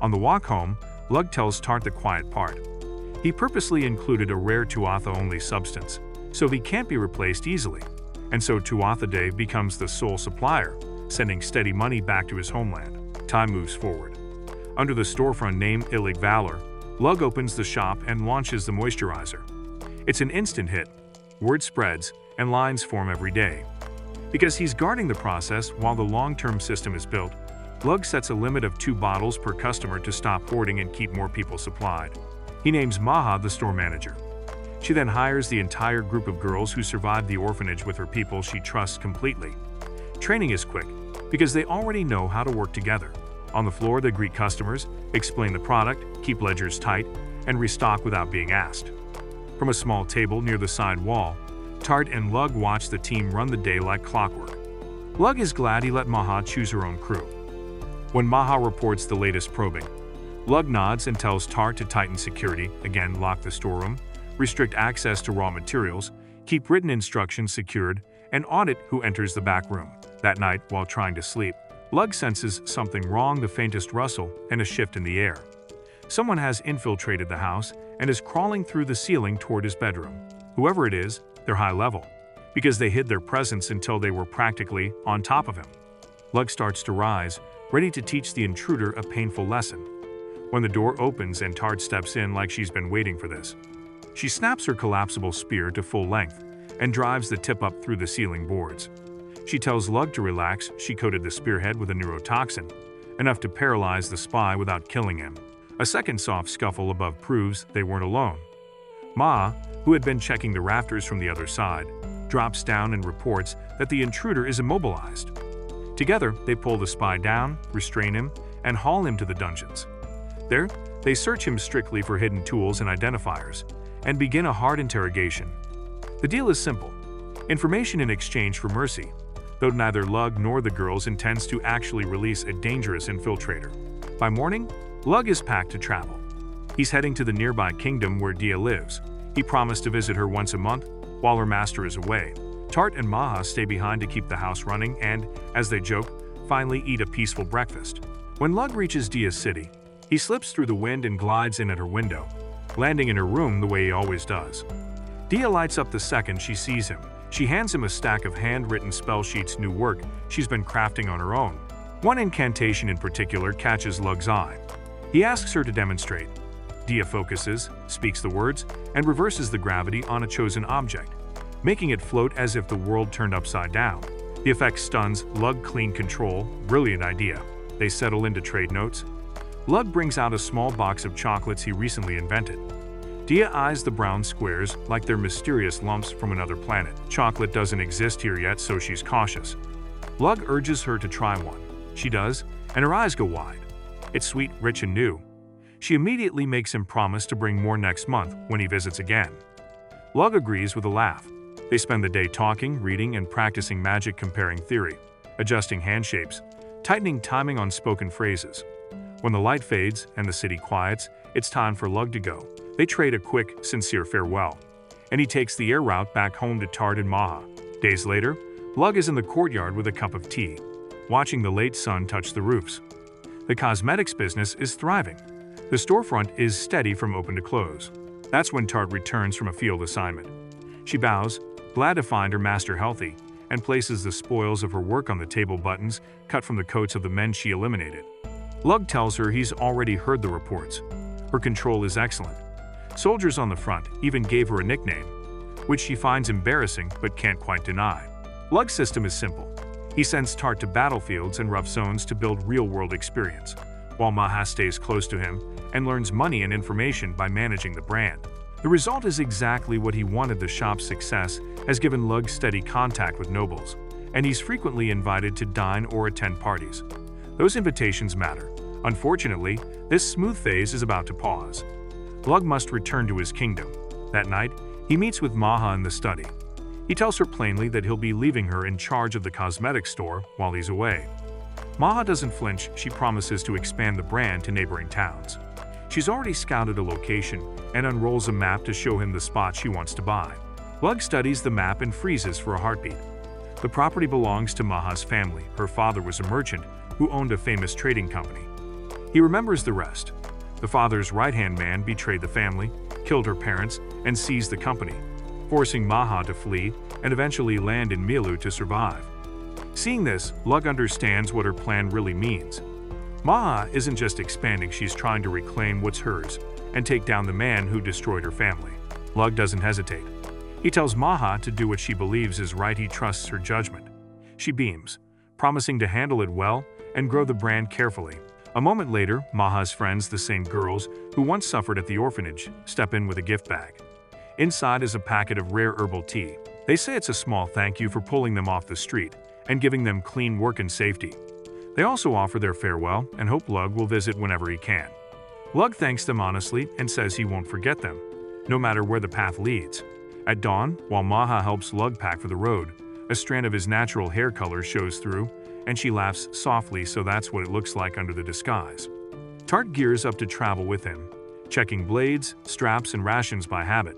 On the walk home, Lug tells Tart the quiet part. He purposely included a rare Tuatha-only substance, so he can't be replaced easily. and so Tuatha becomes the sole supplier, sending steady money back to his homeland. Time moves forward. Under the storefront name Illig Valor, Lug opens the shop and launches the moisturizer. It's an instant hit. Word spreads, and lines form every day. Because he's guarding the process while the long-term system is built, Lug sets a limit of 2 bottles per customer to stop hoarding and keep more people supplied. He names Maha the store manager. She then hires the entire group of girls who survived the orphanage with her people she trusts completely. Training is quick, because they already know how to work together. On the floor, they greet customers, explain the product, keep ledgers tight, and restock without being asked. From a small table near the side wall, Tart and Lug watch the team run the day like clockwork. Lug is glad he let Maha choose her own crew. When Maha reports the latest probing, Lug nods and tells Tart to tighten security, again lock the storeroom, restrict access to raw materials, keep written instructions secured, and audit who enters the back room. That night, while trying to sleep, Lug senses something wrong, the faintest rustle, and a shift in the air. Someone has infiltrated the house and is crawling through the ceiling toward his bedroom. Whoever it is, they're high level, because they hid their presence until they were practically on top of him. Lug starts to rise, ready to teach the intruder a painful lesson. When the door opens and Tart steps in like she's been waiting for this, she snaps her collapsible spear to full length and drives the tip up through the ceiling boards. She tells Lug to relax. She coated the spearhead with a neurotoxin, enough to paralyze the spy without killing him. A second soft scuffle above proves they weren't alone. Ma, who had been checking the rafters from the other side, drops down and reports that the intruder is immobilized. Together, they pull the spy down, restrain him, and haul him to the dungeons. There, they search him strictly for hidden tools and identifiers, and begin a hard interrogation. The deal is simple: information in exchange for mercy, though neither Lug nor the girls intends to actually release a dangerous infiltrator. By morning, Lug is packed to travel. He's heading to the nearby kingdom where Dia lives. He promised to visit her once a month while her master is away. Tart and Maha stay behind to keep the house running and, as they joke, finally eat a peaceful breakfast. When Lug reaches Dia's city, he slips through the wind and glides in at her window, landing in her room the way he always does. Dia lights up the second she sees him. She hands him a stack of handwritten spell sheets, new work she's been crafting on her own. One incantation in particular catches Lug's eye. He asks her to demonstrate. Dia focuses, speaks the words, and reverses the gravity on a chosen object, making it float as if the world turned upside down. The effect stuns Lug. Clean control, brilliant idea. They settle into trade notes. Lug brings out a small box of chocolates he recently invented. Dia eyes the brown squares like they're mysterious lumps from another planet. Chocolate doesn't exist here yet, so she's cautious. Lug urges her to try one. She does, and her eyes go wide. It's sweet, rich, and new. She immediately makes him promise to bring more next month when he visits again. Lug agrees with a laugh. They spend the day talking, reading, and practicing magic, comparing theory, adjusting hand shapes, tightening timing on spoken phrases. When the light fades and the city quiets, it's time for Lug to go. They trade a quick, sincere farewell, and he takes the air route back home to Tart and Maha. Days later, Lug is in the courtyard with a cup of tea, watching the late sun touch the roofs. The cosmetics business is thriving. The storefront is steady from open to close. That's when Tart returns from a field assignment. She bows, glad to find her master healthy, and places the spoils of her work on the table, buttons cut from the coats of the men she eliminated. Lug tells her he's already heard the reports. Her control is excellent. Soldiers on the front even gave her a nickname, which she finds embarrassing but can't quite deny. Lug's system is simple. He sends Tart to battlefields and rough zones to build real-world experience, while Maha stays close to him and learns money and information by managing the brand. The result is exactly what he wanted. The shop's success has given Lug steady contact with nobles, and he's frequently invited to dine or attend parties. Those invitations matter. Unfortunately, this smooth phase is about to pause. Lug must return to his kingdom. That night, he meets with Maha in the study. He tells her plainly that he'll be leaving her in charge of the cosmetics store while he's away. Maha doesn't flinch. She promises to expand the brand to neighboring towns. She's already scouted a location and unrolls a map to show him the spot she wants to buy. Lug studies the map and freezes for a heartbeat. The property belongs to Maha's family. Her father was a merchant who owned a famous trading company. He remembers the rest. The father's right-hand man betrayed the family, killed her parents, and seized the company. forcing Maha to flee and eventually land in Milu to survive. Seeing this, Lug understands what her plan really means. Maha isn't just expanding, she's trying to reclaim what's hers and take down the man who destroyed her family. Lug doesn't hesitate. He tells Maha to do what she believes is right. He trusts her judgment. She beams, promising to handle it well and grow the brand carefully. A moment later, Maha's friends, the same girls who once suffered at the orphanage, step in with a gift bag. Inside is a packet of rare herbal tea. They say it's a small thank you for pulling them off the street and giving them clean work and safety. They also offer their farewell and hope Lug will visit whenever he can. Lug thanks them honestly and says he won't forget them, no matter where the path leads. At dawn, while Maha helps Lug pack for the road, a strand of his natural hair color shows through, and she laughs softly, so that's what it looks like under the disguise. Tart gears up to travel with him, checking blades, straps, and rations by habit.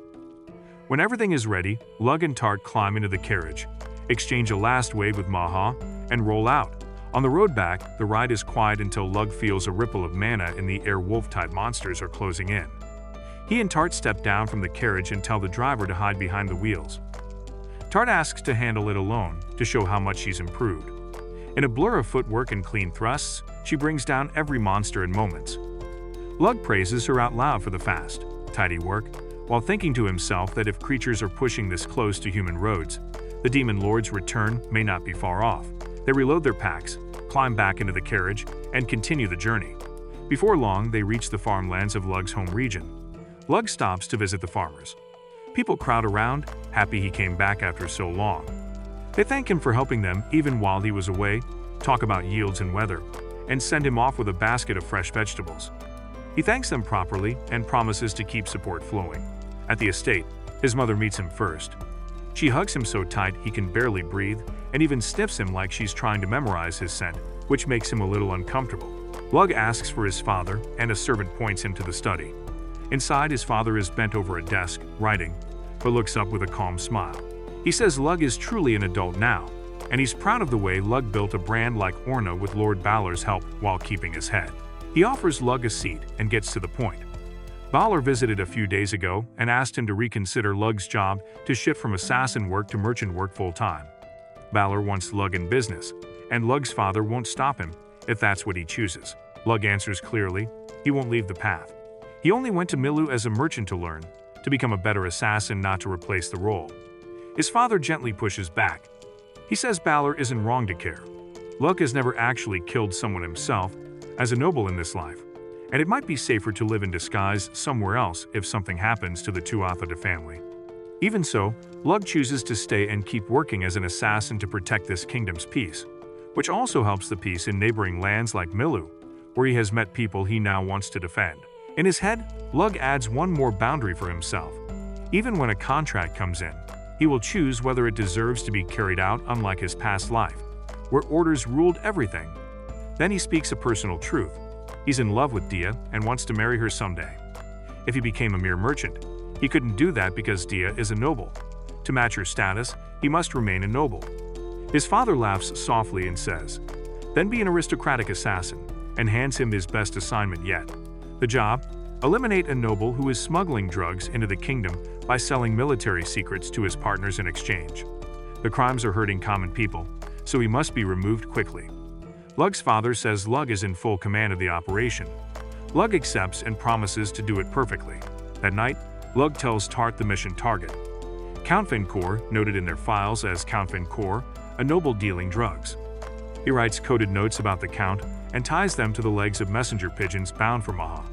When everything is ready, Lug and Tart climb into the carriage, exchange a last wave with Maha, and roll out. On the road back, the ride is quiet until Lug feels a ripple of mana in the air. Wolf-type monsters are closing in. He and Tart step down from the carriage and tell the driver to hide behind the wheels. Tart asks to handle it alone to show how much she's improved. In a blur of footwork and clean thrusts, she brings down every monster in moments. Lug praises her out loud for the fast, tidy work, while thinking to himself that if creatures are pushing this close to human roads, the demon lord's return may not be far off. They reload their packs, climb back into the carriage, and continue the journey. Before long, they reach the farmlands of Lug's home region. Lug stops to visit the farmers. People crowd around, happy he came back after so long. They thank him for helping them even while he was away, talk about yields and weather, and send him off with a basket of fresh vegetables. He thanks them properly and promises to keep support flowing. At the estate, his mother meets him first. She hugs him so tight he can barely breathe and even sniffs him like she's trying to memorize his scent, which makes him a little uncomfortable. Lug asks for his father, and a servant points him to the study. Inside, his father is bent over a desk, writing, but looks up with a calm smile. He says Lug is truly an adult now, and he's proud of the way Lug built a brand like Orna with Lord Balor's help while keeping his head. He offers Lug a seat and gets to the point. Balor visited a few days ago and asked him to reconsider Lug's job to shift from assassin work to merchant work full-time. Balor wants Lug in business, and Lug's father won't stop him if that's what he chooses. Lug answers clearly, he won't leave the path. He only went to Milu as a merchant to learn, to become a better assassin, not to replace the role. His father gently pushes back. He says Balor isn't wrong to care. Lug has never actually killed someone himself as a noble in this life, and it might be safer to live in disguise somewhere else if something happens to the Tuatha family. Even so, Lug chooses to stay and keep working as an assassin to protect this kingdom's peace, which also helps the peace in neighboring lands like Milu, where he has met people he now wants to defend. In his head, Lug adds one more boundary for himself. Even when a contract comes in, he will choose whether it deserves to be carried out, unlike his past life, where orders ruled everything. Then he speaks a personal truth. He's in love with Dia and wants to marry her someday. If he became a mere merchant, he couldn't do that because Dia is a noble. To match her status, he must remain a noble. His father laughs softly and says, "Then be an aristocratic assassin," and hands him his best assignment yet. The job? Eliminate a noble who is smuggling drugs into the kingdom by selling military secrets to his partners in exchange. The crimes are hurting common people, so he must be removed quickly. Lug's father says Lug is in full command of the operation. Lug accepts and promises to do it perfectly. That night, Lug tells Tart the mission target. Count Vincor, noted in their files as Count Vincor, a noble dealing drugs. He writes coded notes about the Count and ties them to the legs of messenger pigeons bound for Maha.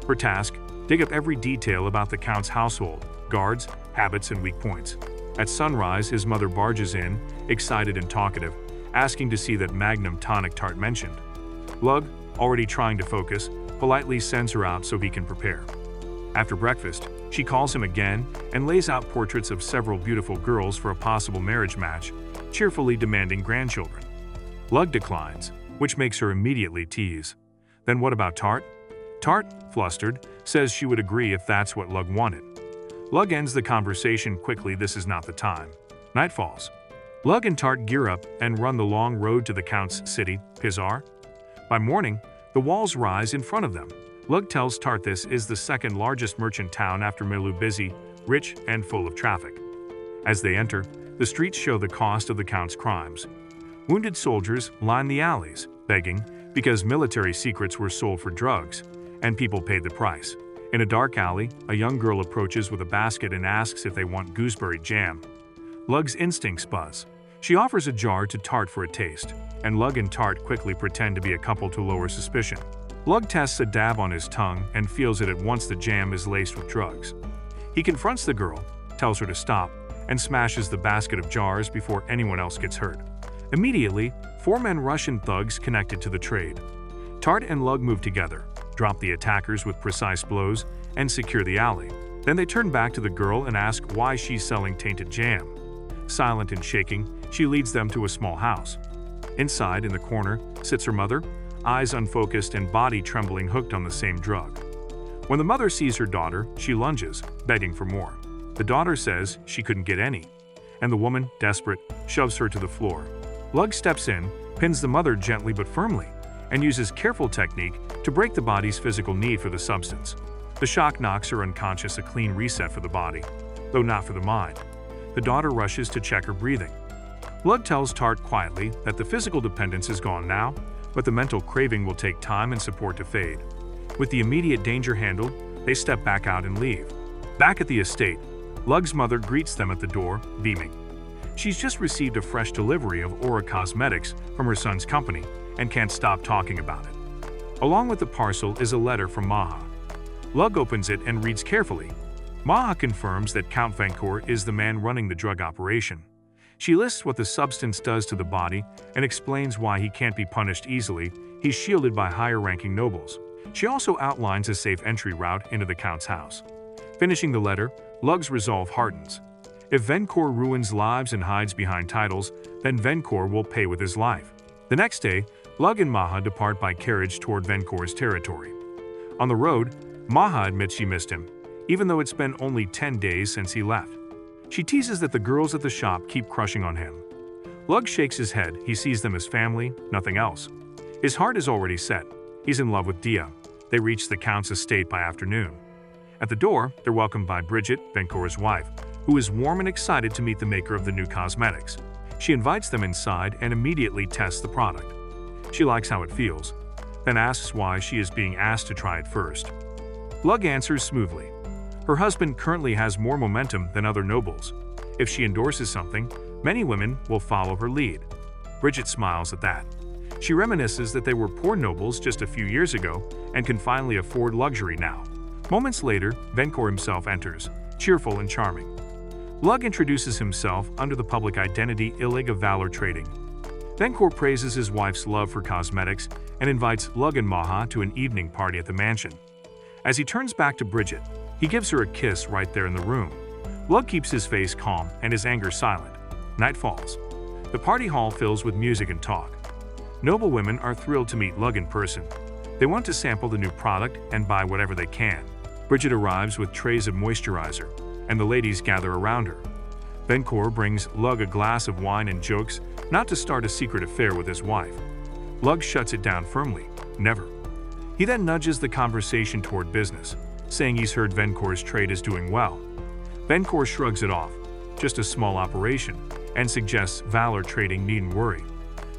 Her task, dig up every detail about the Count's household, guards, habits, and weak points. At sunrise, his mother barges in, excited and talkative, asking to see that magnum tonic Tart mentioned. Lug, already trying to focus, politely sends her out so he can prepare. After breakfast, she calls him again and lays out portraits of several beautiful girls for a possible marriage match, cheerfully demanding grandchildren. Lug declines, which makes her immediately tease. Then what about Tart? Tart, flustered, says she would agree if that's what Lug wanted. Lug ends the conversation quickly. This is not the time. Night falls. Lug and Tart gear up and run the long road to the Count's city, Pizar. By morning, the walls rise in front of them. Lug tells Tart this is the second largest merchant town after Milu, busy, rich, and full of traffic. As they enter, the streets show the cost of the Count's crimes. Wounded soldiers line the alleys, begging, because military secrets were sold for drugs, and people paid the price. In a dark alley, a young girl approaches with a basket and asks if they want gooseberry jam. Lug's instincts buzz. She offers a jar to Tart for a taste, and Lug and Tart quickly pretend to be a couple to lower suspicion. Lug tests a dab on his tongue and feels it at once the jam is laced with drugs. He confronts the girl, tells her to stop, and smashes the basket of jars before anyone else gets hurt. Immediately, 4 men Russian thugs connected to the trade. Tart and Lug move together, drop the attackers with precise blows, and secure the alley. Then they turn back to the girl and ask why she's selling tainted jam. Silent and shaking, she leads them to a small house. Inside, in the corner, sits her mother, eyes unfocused and body trembling, hooked on the same drug. When the mother sees her daughter, she lunges, begging for more. The daughter says she couldn't get any, and the woman, desperate, shoves her to the floor. Lug steps in, pins the mother gently but firmly, and uses careful technique to break the body's physical need for the substance. The shock knocks her unconscious, a clean reset for the body, though not for the mind. The daughter rushes to check her breathing. Lug tells Tart quietly that the physical dependence is gone now, but the mental craving will take time and support to fade. With the immediate danger handled, they step back out and leave. Back at the estate, Lug's mother greets them at the door, beaming. She's just received a fresh delivery of Aura Cosmetics from her son's company and can't stop talking about it. Along with the parcel is a letter from Maha. Lug opens it and reads carefully. Maha confirms that Count Venkor is the man running the drug operation. She lists what the substance does to the body and explains why he can't be punished easily. He's shielded by higher-ranking nobles. She also outlines a safe entry route into the Count's house. Finishing the letter, Lug's resolve hardens. If Venkor ruins lives and hides behind titles, then Venkor will pay with his life. The next day, Lug and Maha depart by carriage toward Venkor's territory. On the road, Maha admits she missed him, even though it's been only 10 days since he left. She teases that the girls at the shop keep crushing on him. Lug shakes his head. He sees them as family, nothing else. His heart is already set. He's in love with Dia. They reach the Count's estate by afternoon. At the door, they're welcomed by Bridget, Venkor's wife, who is warm and excited to meet the maker of the new cosmetics. She invites them inside and immediately tests the product. She likes how it feels, then asks why she is being asked to try it first. Lug answers smoothly. Her husband currently has more momentum than other nobles. If she endorses something, many women will follow her lead. Bridget smiles at that. She reminisces that they were poor nobles just a few years ago and can finally afford luxury now. Moments later, Venkor himself enters, cheerful and charming. Lug introduces himself under the public identity Illig of Valor Trading. Venkor praises his wife's love for cosmetics and invites Lug and Maha to an evening party at the mansion. As he turns back to Bridget, he gives her a kiss right there in the room. Lug keeps his face calm and his anger silent. Night falls. The party hall fills with music and talk. Noble women are thrilled to meet Lug in person. They want to sample the new product and buy whatever they can. Bridget arrives with trays of moisturizer, and the ladies gather around her. Venkor brings Lug a glass of wine and jokes not to start a secret affair with his wife. Lug shuts it down firmly. Never. He then nudges the conversation toward business, saying he's heard Venkor's trade is doing well. Venkor shrugs it off, just a small operation, and suggests Valor Trading needn't worry.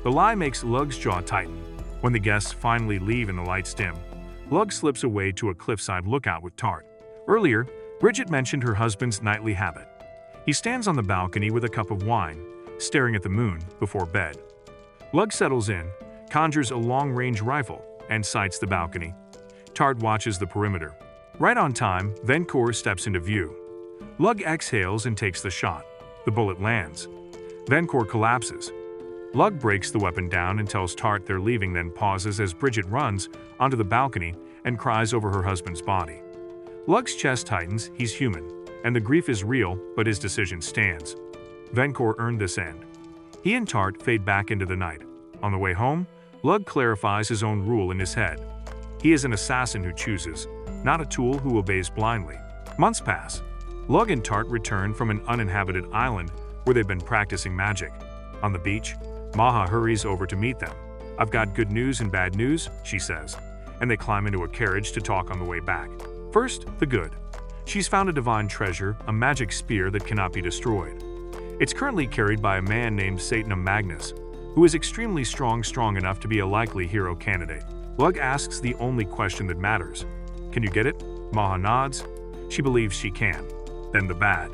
The lie makes Lug's jaw tighten. When the guests finally leave and the lights dim, Lug slips away to a cliffside lookout with Tart. Earlier, Bridget mentioned her husband's nightly habit. He stands on the balcony with a cup of wine, staring at the moon before bed. Lug settles in, conjures a long-range rifle, and sights the balcony. Tart watches the perimeter. Right on time, Venkor steps into view. Lug exhales and takes the shot. The bullet lands. Venkor collapses. Lug breaks the weapon down and tells Tart they're leaving, then pauses as Bridget runs onto the balcony and cries over her husband's body. Lug's chest tightens. He's human, and the grief is real, but his decision stands. Venkor earned this end. He and Tart fade back into the night. On the way home, Lug clarifies his own rule in his head. He is an assassin who chooses, not a tool who obeys blindly. Months pass. Lug and Tart return from an uninhabited island where they've been practicing magic. On the beach, Maha hurries over to meet them. "I've got good news and bad news," she says, and they climb into a carriage to talk on the way back. First, the good. She's found a divine treasure, a magic spear that cannot be destroyed. It's currently carried by a man named Satanum Magnus, who is extremely strong enough to be a likely hero candidate. Lug asks the only question that matters. Can you get it? Maha nods. She believes she can. Then the bad.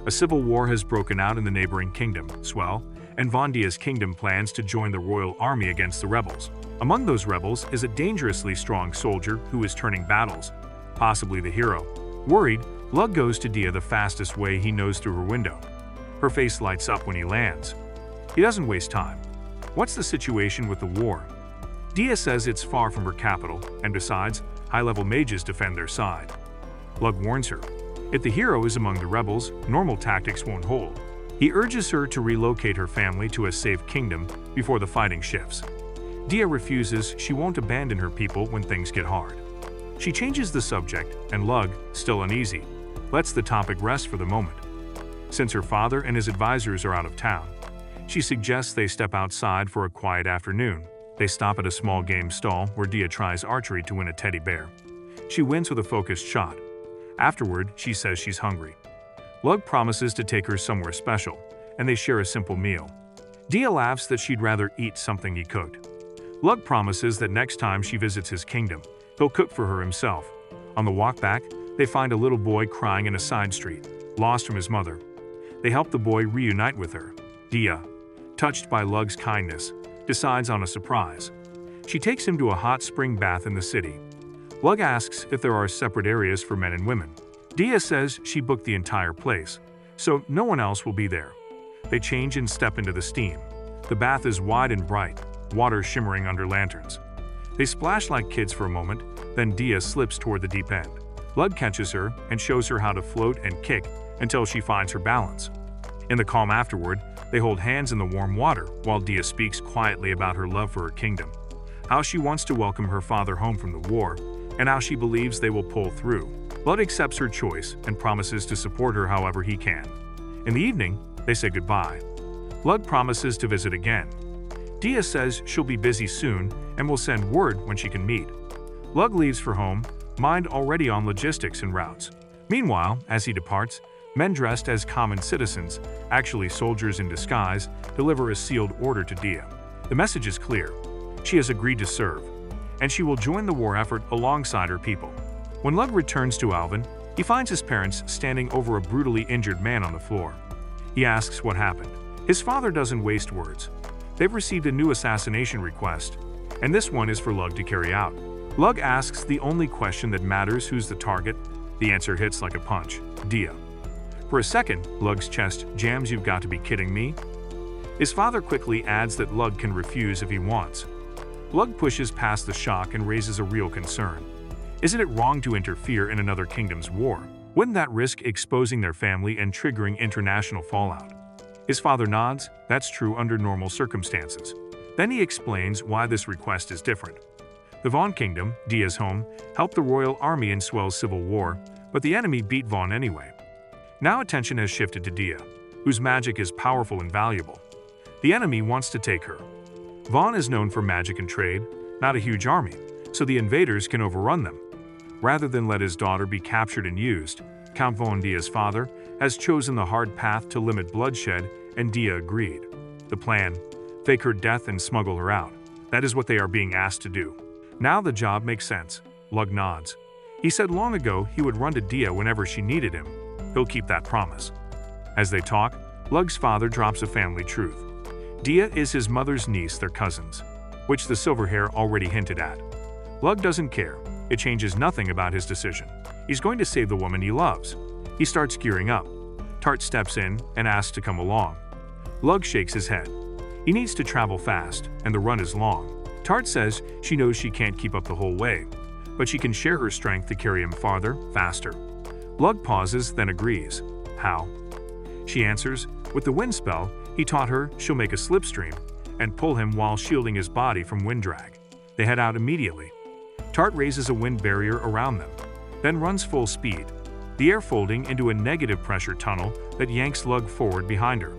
A civil war has broken out in the neighboring kingdom, Swell, and Von Dia's kingdom plans to join the royal army against the rebels. Among those rebels is a dangerously strong soldier who is turning battles, possibly the hero. Worried, Lug goes to Dia the fastest way he knows through her window. Her face lights up when he lands. He doesn't waste time. What's the situation with the war? Dia says it's far from her capital, and besides, high-level mages defend their side. Lug warns her. If the hero is among the rebels, normal tactics won't hold. He urges her to relocate her family to a safe kingdom before the fighting shifts. Dia refuses. She won't abandon her people when things get hard. She changes the subject, and Lug, still uneasy, lets the topic rest for the moment. Since her father and his advisors are out of town, she suggests they step outside for a quiet afternoon. They stop at a small game stall where Dia tries archery to win a teddy bear. She wins with a focused shot. Afterward, she says she's hungry. Lug promises to take her somewhere special, and they share a simple meal. Dia laughs that she'd rather eat something he cooked. Lug promises that next time she visits his kingdom, he'll cook for her himself. On the walk back, they find a little boy crying in a side street, lost from his mother. They help the boy reunite with her. Dia, touched by Lug's kindness, decides on a surprise. She takes him to a hot spring bath in the city. Lug asks if there are separate areas for men and women. Dia says she booked the entire place, so no one else will be there. They change and step into the steam. The bath is wide and bright, water shimmering under lanterns. They splash like kids for a moment, then Dia slips toward the deep end. Lug catches her and shows her how to float and kick until she finds her balance. In the calm afterward, they hold hands in the warm water while Dia speaks quietly about her love for her kingdom, how she wants to welcome her father home from the war, and how she believes they will pull through. Lug accepts her choice and promises to support her however he can. In the evening, they say goodbye. Lug promises to visit again. Dia says she'll be busy soon and will send word when she can meet. Lug leaves for home, mind already on logistics and routes. Meanwhile, as he departs, men dressed as common citizens, actually soldiers in disguise, deliver a sealed order to Dia. The message is clear. She has agreed to serve, and she will join the war effort alongside her people. When Lug returns to Alvin, he finds his parents standing over a brutally injured man on the floor. He asks what happened. His father doesn't waste words. They've received a new assassination request, and this one is for Lug to carry out. Lug asks the only question that matters: who's the target? The answer hits like a punch: Dia. For a second, Lug's chest jams. You've got to be kidding me? His father quickly adds that Lug can refuse if he wants. Lug pushes past the shock and raises a real concern. Isn't it wrong to interfere in another kingdom's war? Wouldn't that risk exposing their family and triggering international fallout? His father nods. That's true under normal circumstances. Then he explains why this request is different. The Von Kingdom, Dia's home, helped the royal army in Swell's civil war, but the enemy beat Von anyway. Now attention has shifted to Dia, whose magic is powerful and valuable. The enemy wants to take her. Von is known for magic and trade, not a huge army, so the invaders can overrun them. Rather than let his daughter be captured and used, Count Von, Dia's father, has chosen the hard path to limit bloodshed, and Dia agreed. The plan: fake her death and smuggle her out. That is what they are being asked to do. Now the job makes sense. Lug nods. He said long ago he would run to Dia whenever she needed him. He'll keep that promise. As they talk, Lug's father drops a family truth. Dia is his mother's niece, their cousins, which the silver hair already hinted at. Lug doesn't care. It changes nothing about his decision. He's going to save the woman he loves. He starts gearing up. Tart steps in and asks to come along. Lug shakes his head. He needs to travel fast, and the run is long. Tart says she knows she can't keep up the whole way, but she can share her strength to carry him farther, faster. Lug pauses, then agrees. How? She answers, with the wind spell he taught her, she'll make a slipstream and pull him while shielding his body from wind drag. They head out immediately. Tart raises a wind barrier around them, then runs full speed, the air folding into a negative pressure tunnel that yanks Lug forward behind her.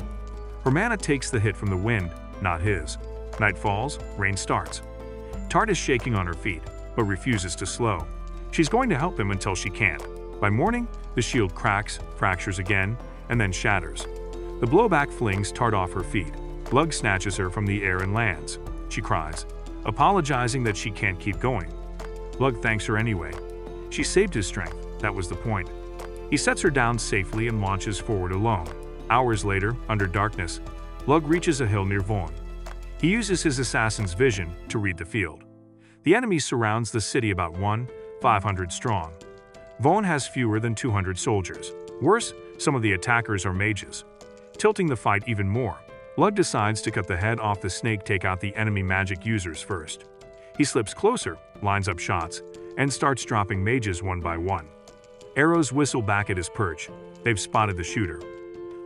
Her mana takes the hit from the wind, not his. Night falls, rain starts. Tart is shaking on her feet, but refuses to slow. She's going to help him until she can't. By morning, the shield cracks, fractures again, and then shatters. The blowback flings Tart off her feet. Lug snatches her from the air and lands. She cries, apologizing that she can't keep going. Lug thanks her anyway. She saved his strength, that was the point. He sets her down safely and launches forward alone. Hours later, under darkness, Lug reaches a hill near Vaughn. He uses his assassin's vision to read the field. The enemy surrounds the city about 500 strong. Vaughn has fewer than 200 soldiers. Worse, some of the attackers are mages. Tilting the fight even more, Lug decides to cut the head off the snake, take out the enemy magic users first. He slips closer, lines up shots, and starts dropping mages one by one. Arrows whistle back at his perch. They've spotted the shooter.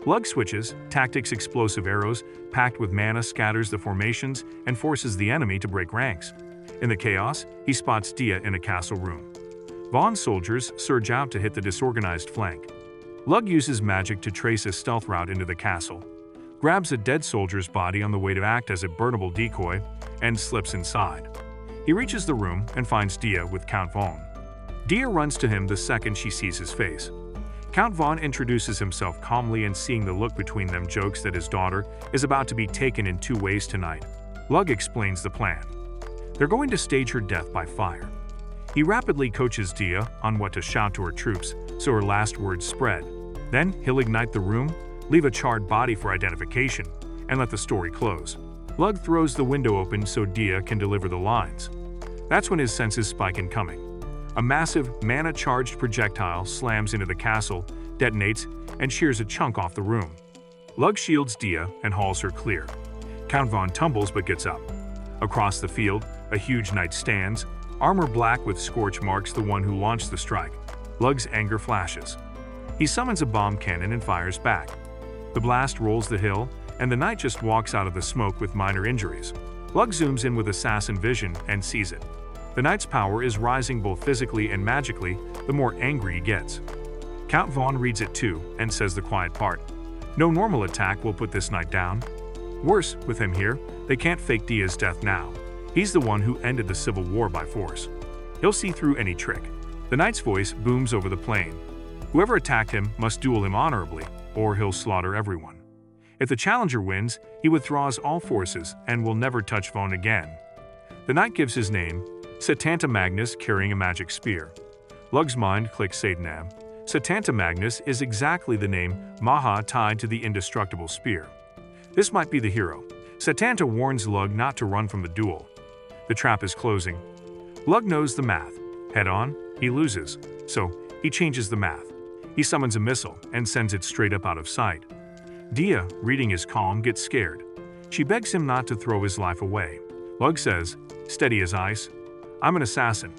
Lug switches, tactics explosive arrows, packed with mana, scatters the formations and forces the enemy to break ranks. In the chaos, he spots Dia in a castle room. Vaughn's soldiers surge out to hit the disorganized flank. Lug uses magic to trace a stealth route into the castle, grabs a dead soldier's body on the way to act as a burnable decoy, and slips inside. He reaches the room and finds Dia with Count Vaughn. Dia runs to him the second she sees his face. Count Vaughn introduces himself calmly and, seeing the look between them, jokes that his daughter is about to be taken in 2 ways tonight. Lug explains the plan. They're going to stage her death by fire. He rapidly coaches Dia on what to shout to her troops so her last words spread. Then he'll ignite the room, leave a charred body for identification, and let the story close. Lug throws the window open so Dia can deliver the lines. That's when his senses spike incoming. A massive, mana-charged projectile slams into the castle, detonates, and shears a chunk off the room. Lug shields Dia and hauls her clear. Count Vaughn tumbles but gets up. Across the field, a huge knight stands, armor black with scorch marks, the one who launched the strike. Lug's anger flashes. He summons a bomb cannon and fires back. The blast rolls the hill, and the knight just walks out of the smoke with minor injuries. Lug zooms in with assassin vision and sees it. The knight's power is rising both physically and magically the more angry he gets. Count Vaughn reads it too and says the quiet part. No normal attack will put this knight down. Worse, with him here, they can't fake Dia's death now. He's the one who ended the civil war by force. He'll see through any trick. The knight's voice booms over the plain. Whoever attacked him must duel him honorably, or he'll slaughter everyone. If the challenger wins, he withdraws all forces and will never touch Vaughn again. The knight gives his name, Setanta Magnus, carrying a magic spear. Lug's mind clicks Satanam. Setanta Magnus is exactly the name Maha tied to the indestructible spear. This might be the hero. Setanta warns Lug not to run from the duel. The trap is closing. Lug knows the math. Head on, he loses. So, he changes the math. He summons a missile and sends it straight up out of sight. Dia, reading his calm, gets scared. She begs him not to throw his life away. Lug says, steady as ice, I'm an assassin.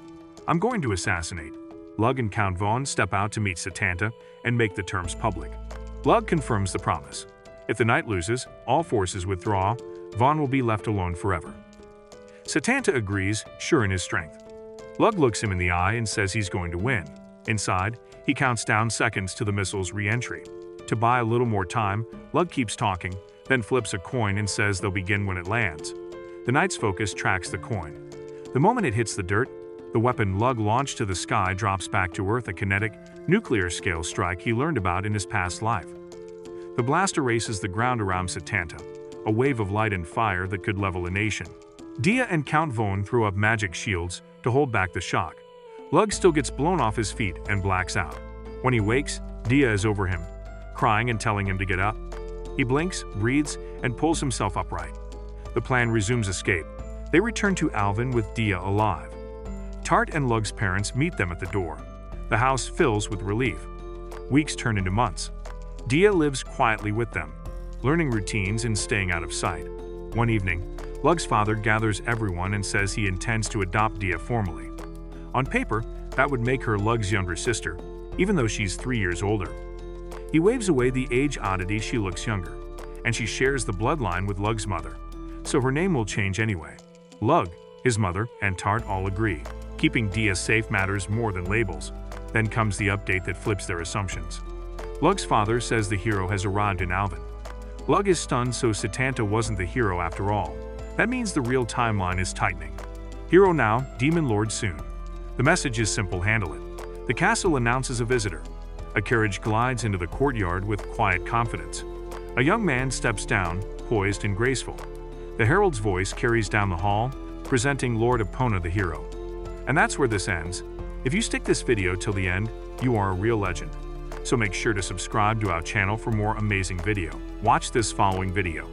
I'm going to assassinate. Lug and Count Vaughn step out to meet Setanta and make the terms public. Lug confirms the promise. If the knight loses, all forces withdraw, Vaughn will be left alone forever. Setanta agrees, sure in his strength. Lug looks him in the eye and says he's going to win. Inside, he counts down seconds to the missile's re-entry. To buy a little more time, Lug keeps talking, then flips a coin and says they'll begin when it lands. The knight's focus tracks the coin. The moment it hits the dirt, the weapon Lug launched to the sky drops back to Earth, a kinetic, nuclear-scale strike he learned about in his past life. The blast erases the ground around Setanta, a wave of light and fire that could level a nation. Dia and Count Vaughn throw up magic shields to hold back the shock. Lug still gets blown off his feet and blacks out. When he wakes, Dia is over him, crying and telling him to get up. He blinks, breathes, and pulls himself upright. The plan resumes escape. They return to Alvin with Dia alive. Tart and Lug's parents meet them at the door. The house fills with relief. Weeks turn into months. Dia lives quietly with them, learning routines and staying out of sight. One evening, Lug's father gathers everyone and says he intends to adopt Dia formally. On paper, that would make her Lug's younger sister, even though she's 3 years older. He waves away the age oddity, she looks younger, and she shares the bloodline with Lug's mother, so her name will change anyway. Lug, his mother, and Tart all agree. Keeping Dia safe matters more than labels. Then comes the update that flips their assumptions. Lug's father says the hero has arrived in Alvin. Lug is stunned, so Setanta wasn't the hero after all. That means the real timeline is tightening. Hero now, Demon Lord soon. The message is simple, handle it. The castle announces a visitor. A carriage glides into the courtyard with quiet confidence. A young man steps down, poised and graceful. The herald's voice carries down the hall, presenting Lord Epona the hero. And that's where this ends. If you stick this video till the end, you are a real legend. So make sure to subscribe to our channel for more amazing video. Watch this following video.